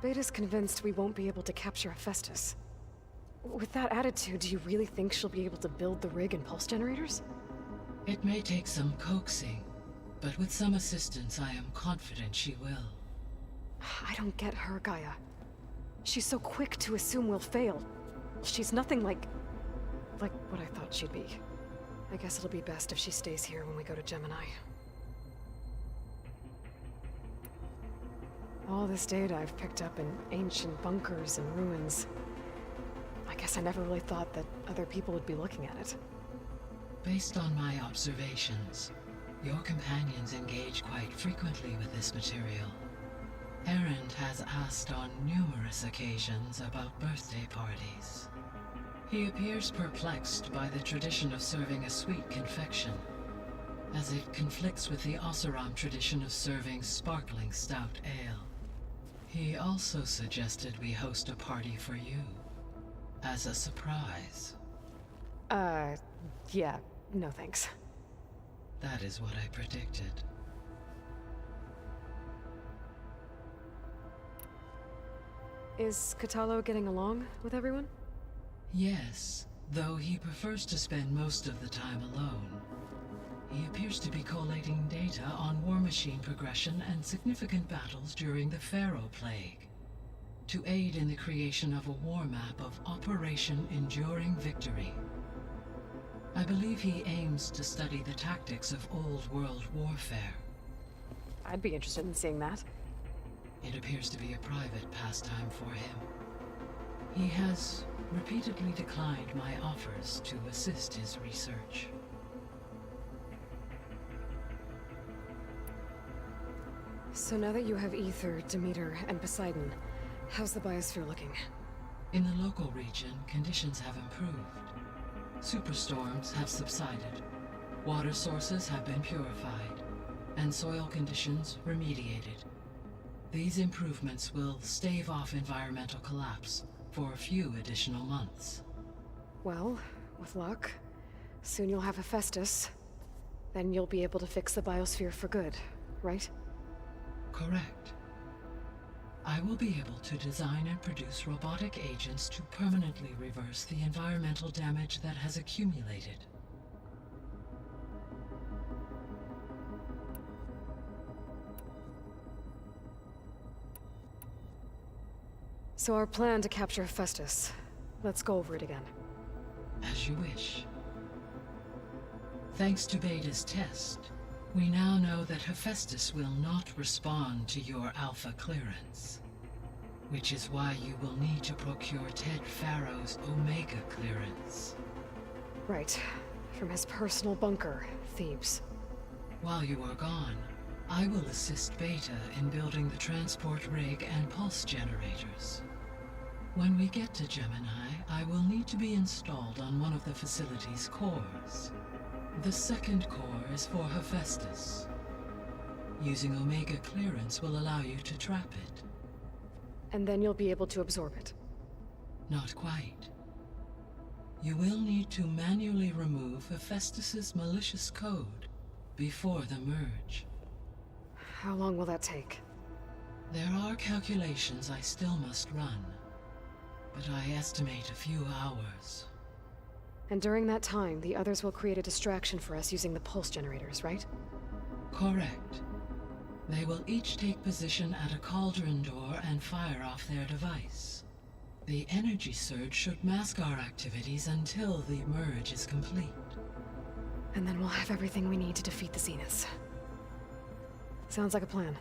Beta's convinced we won't be able to capture Hephaestus. With that attitude, do you really think she'll be able to build the rig and pulse generators? It may take some coaxing, but with some assistance I am confident she will. I don't get her, Gaia. She's so quick to assume we'll fail. She's nothing like what I thought she'd be. I guess it'll be best if she stays here when we go to Gemini. All this data I've picked up in ancient bunkers and ruins. I guess I never really thought that other people would be looking at it. Based on my observations, your companions engage quite frequently with this material. Erend has asked on numerous occasions about birthday parties. He appears perplexed by the tradition of serving a sweet confection, as it conflicts with the Oseram tradition of serving sparkling stout ale. He also suggested we host a party for you, as a surprise. Yeah, no thanks. That is what I predicted. Is Katalo getting along with everyone? Yes, though he prefers to spend most of the time alone. He appears to be collating data on war machine progression and significant battles during the Pharaoh Plague, to aid in the creation of a war map of Operation Enduring Victory. I believe he aims to study the tactics of Old World warfare. I'd be interested in seeing that. It appears to be a private pastime for him. He has repeatedly declined my offers to assist his research. So now that you have Ether, Demeter, and Poseidon, how's the biosphere looking? In the local region, conditions have improved. Superstorms have subsided, water sources have been purified, and soil conditions remediated. These improvements will stave off environmental collapse for a few additional months. Well, with luck, soon you'll have Hephaestus. Then you'll be able to fix the biosphere for good, right? Correct. I will be able to design and produce robotic agents to permanently reverse the environmental damage that has accumulated. So our plan to capture Hephaestus. Let's go over it again. As you wish. Thanks to Beta's test, we now know that Hephaestus will not respond to your Alpha clearance, which is why you will need to procure Ted Pharaoh's Omega clearance. Right. From his personal bunker, Thebes. While you are gone, I will assist Beta in building the transport rig and pulse generators. When we get to Gemini, I will need to be installed on one of the facility's cores. The second core is for Hephaestus. Using Omega clearance will allow you to trap it. And then you'll be able to absorb it. Not quite. You will need to manually remove Hephaestus's malicious code before the merge. How long will that take? There are calculations I still must run, but I estimate a few hours. And during that time, the others will create a distraction for us using the pulse generators, right? Correct. They will each take position at a cauldron door and fire off their device. The energy surge should mask our activities until the merge is complete. And then we'll have everything we need to defeat the Zeniths. Sounds like a plan.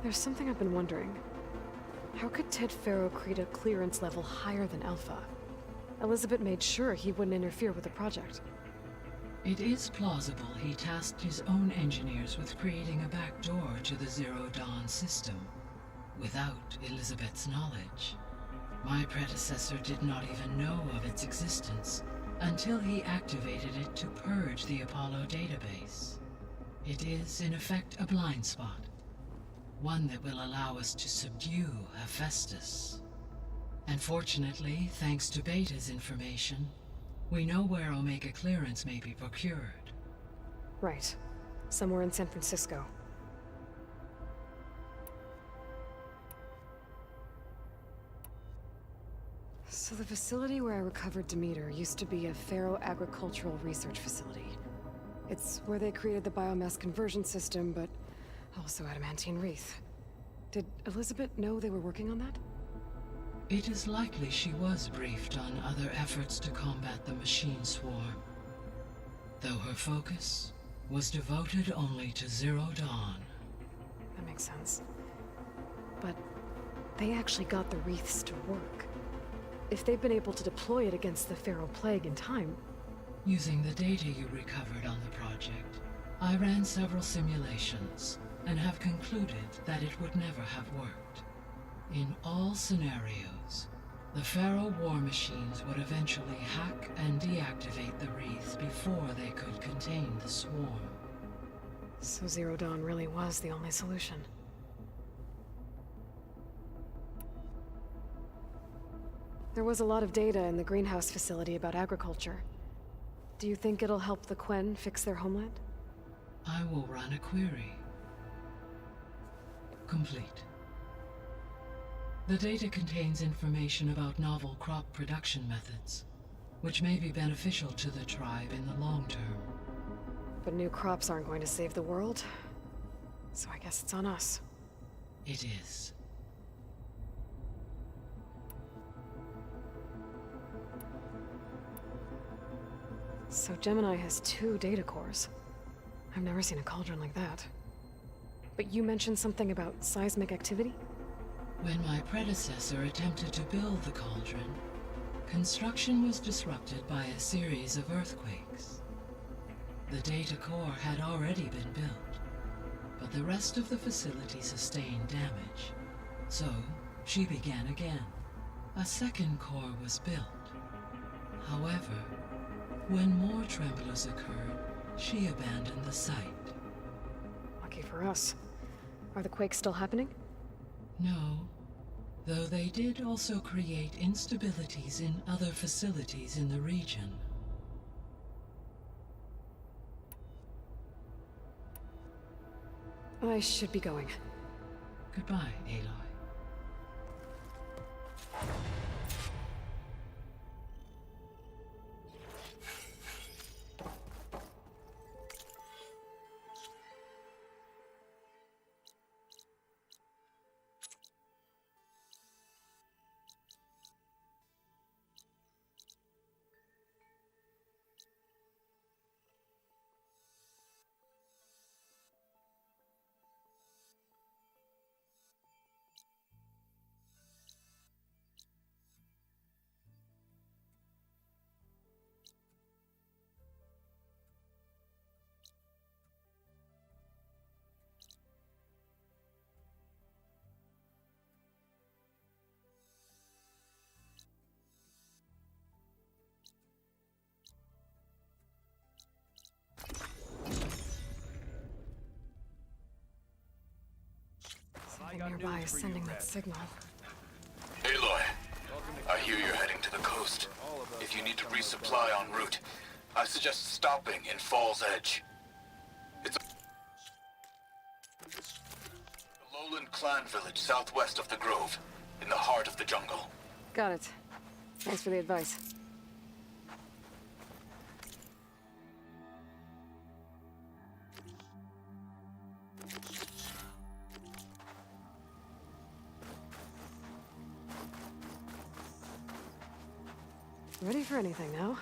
There's something I've been wondering. How could Ted Pharaoh create a clearance level higher than Alpha? Elizabeth made sure he wouldn't interfere with the project. It is plausible he tasked his own engineers with creating a back door to the Zero Dawn system, without Elizabeth's knowledge. My predecessor did not even know of its existence until he activated it to purge the Apollo database. It is, in effect, a blind spot. One that will allow us to subdue Hephaestus. And fortunately, thanks to Beta's information, we know where Omega clearance may be procured. Right. Somewhere in San Francisco. So the facility where I recovered Demeter used to be a Pharaoh agricultural research facility. It's where they created the biomass conversion system, but also adamantine wreath. Did Elizabeth know they were working on that? It is likely she was briefed on other efforts to combat the machine swarm, though her focus was devoted only to Zero Dawn. That makes sense. But they actually got the wreaths to work. If they've been able to deploy it against the Pharaoh Plague in time... Using the data you recovered on the project, I ran several simulations and have concluded that it would never have worked. In all scenarios, the Pharaoh war machines would eventually hack and deactivate the wreaths before they could contain the swarm. So Zero Dawn really was the only solution. There was a lot of data in the greenhouse facility about agriculture. Do you think it'll help the Quen fix their homeland? I will run a query. Complete. The data contains information about novel crop production methods, which may be beneficial to the tribe in the long term. But new crops aren't going to save the world, so I guess it's on us. It is. So Gemini has 2 data cores. I've never seen a cauldron like that. But you mentioned something about seismic activity? When my predecessor attempted to build the cauldron, construction was disrupted by a series of earthquakes. The data core had already been built, but the rest of the facility sustained damage. So, she began again. A second core was built. However, when more tremblers occurred, she abandoned the site. Lucky for us. Are the quakes still happening? No, though they did also create instabilities in other facilities in the region. I should be going. Goodbye, Aloy. Something nearby is sending that signal. Aloy, I hear you're heading to the coast. If you need to resupply en route, I suggest stopping in Fall's Edge. It's a lowland clan village southwest of the Grove, in the heart of the jungle. Got it. Thanks for the advice. Ready for anything now?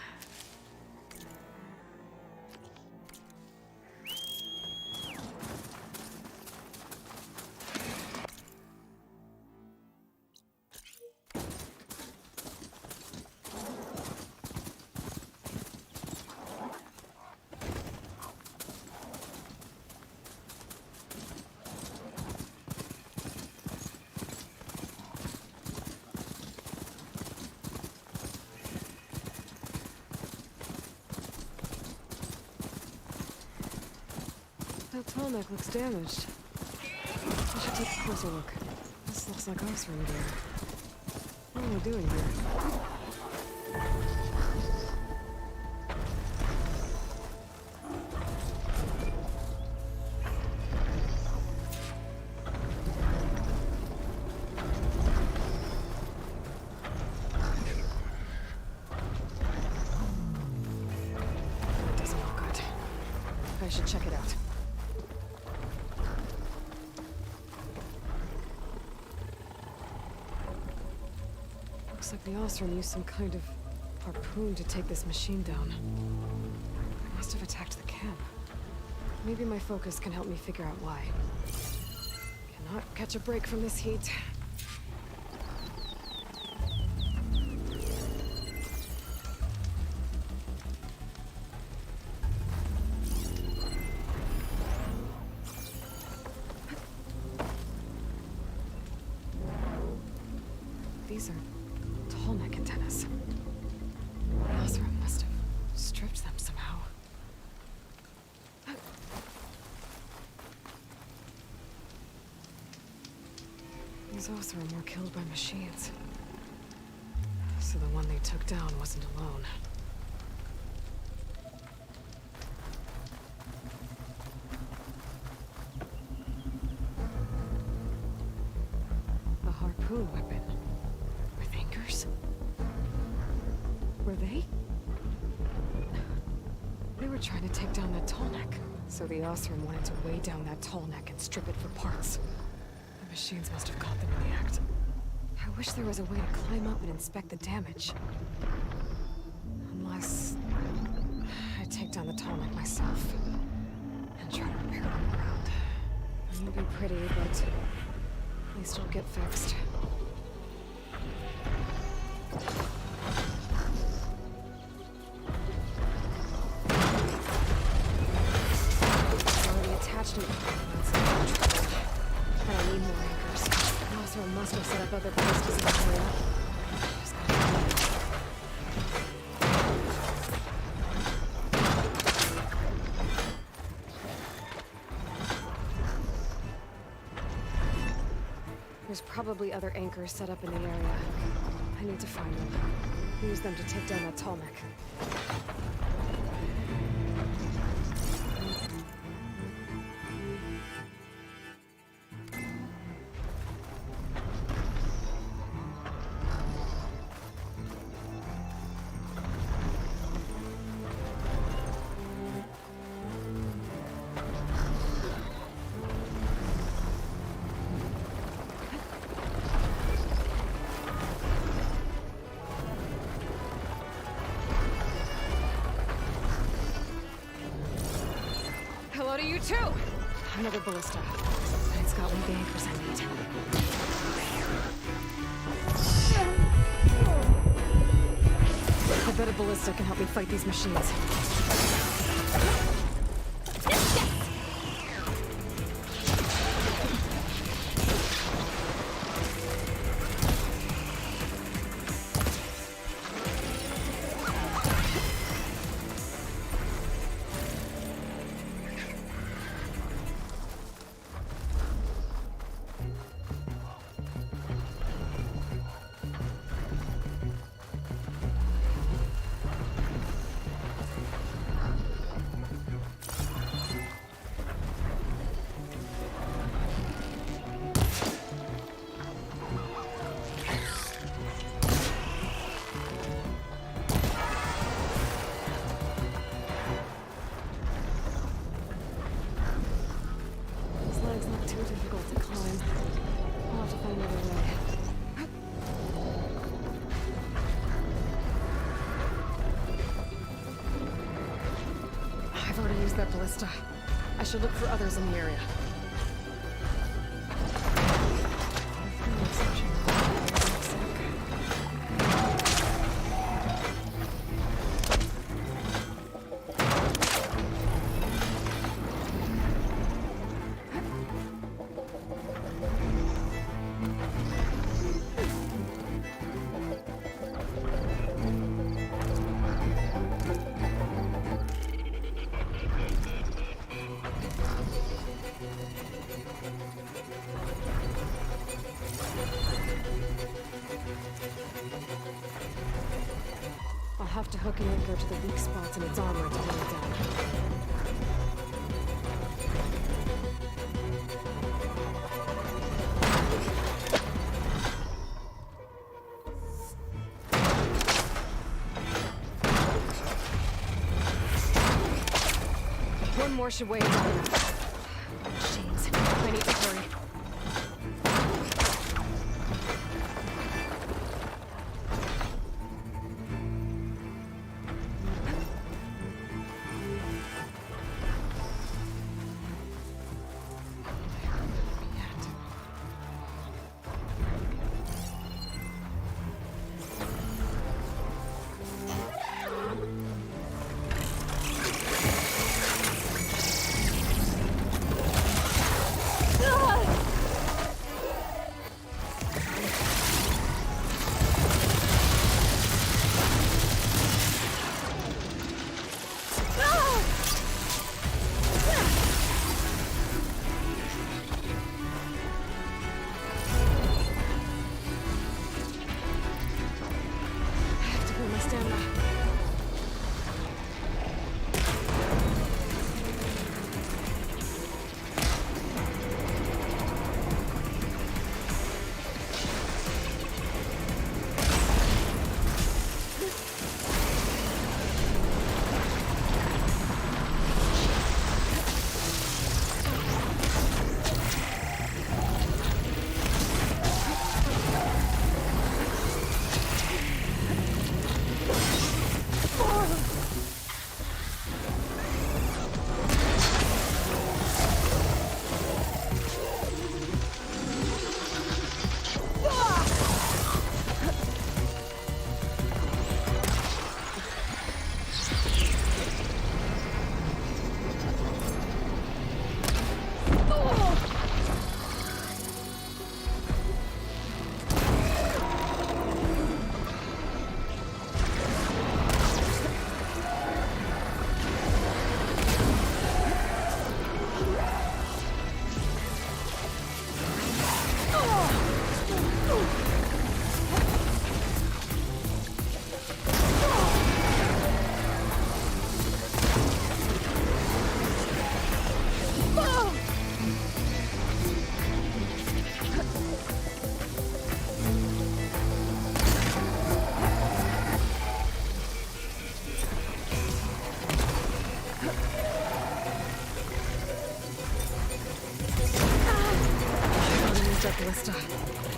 That tall neck looks damaged. I should take a closer look. This looks like ice from here. What am I doing here? I should check it out. Looks like the Osram used some kind of harpoon to take this machine down. It must have attacked the camp. Maybe my focus can help me figure out why. Cannot catch a break from this heat. These are tall neck antennas. The Osram must have stripped them somehow. These Osram were killed by machines. So the one they took down wasn't alone. A harpoon weapon. With anchors? Were they? They were trying to take down that tall neck. So the Osram wanted to weigh down that tall neck and strip it for parts. The machines must have caught them in the act. I wish there was a way to climb up and inspect the damage. Unless I take down the tall neck myself and try to repair it on the ground. It won't be pretty, but at least it'll get fixed. Already attached to it. But I need more anchors. The Osram must have set up other places in the area. Just gotta find them. There's probably other anchors set up in the area. I need to find them. Use them to take down that tall neck. Hello to you too! Another ballista. And it's got one of the anchors I need. I bet a ballista can help me fight these machines. That ballista. I should look for others in the area. I'll have to hook an anchor to the weak spots in its armor to hold it down. One more should weigh it down enough. Jeez, I need to hurry.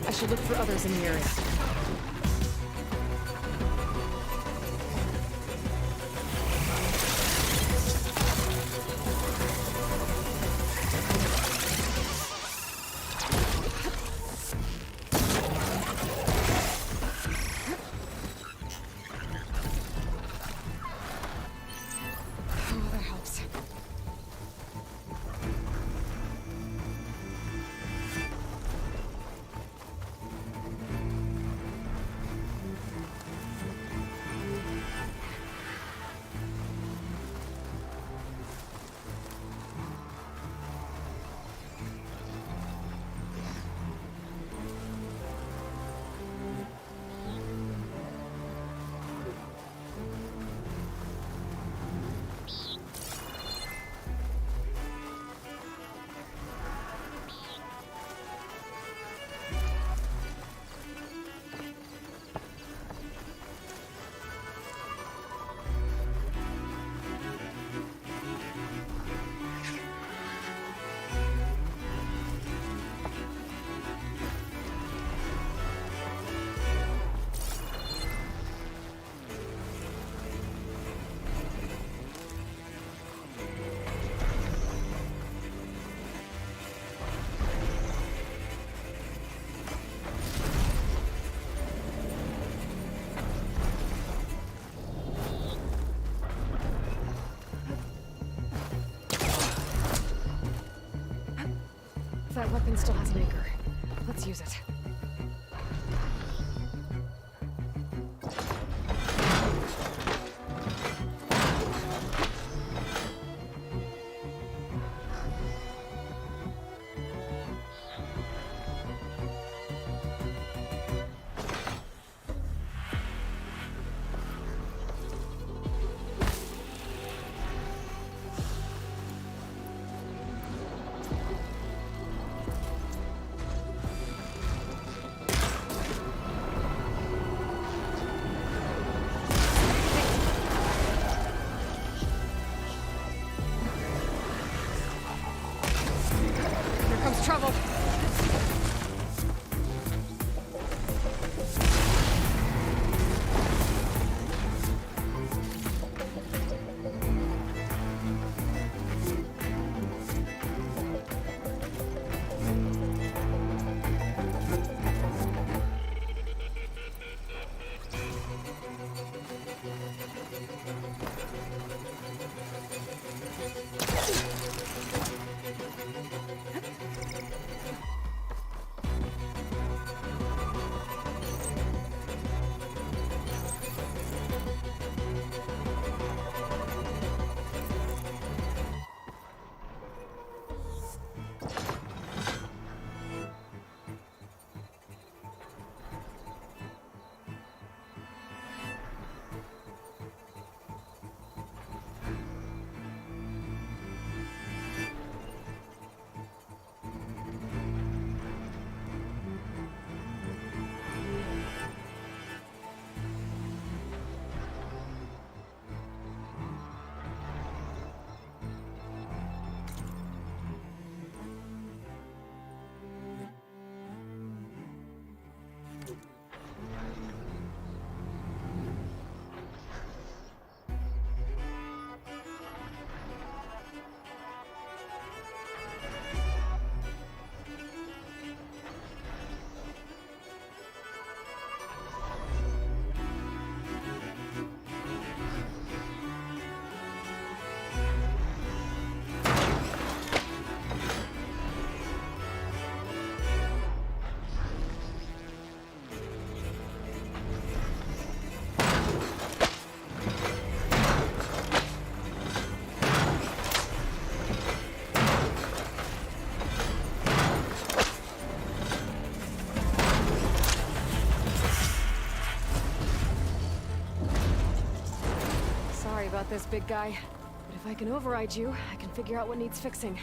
I should look for others in the area. Oh, that helps. That weapon still has an anchor. Let's use it. trouble. Sorry about this, big guy. But if I can override you, I can figure out what needs fixing.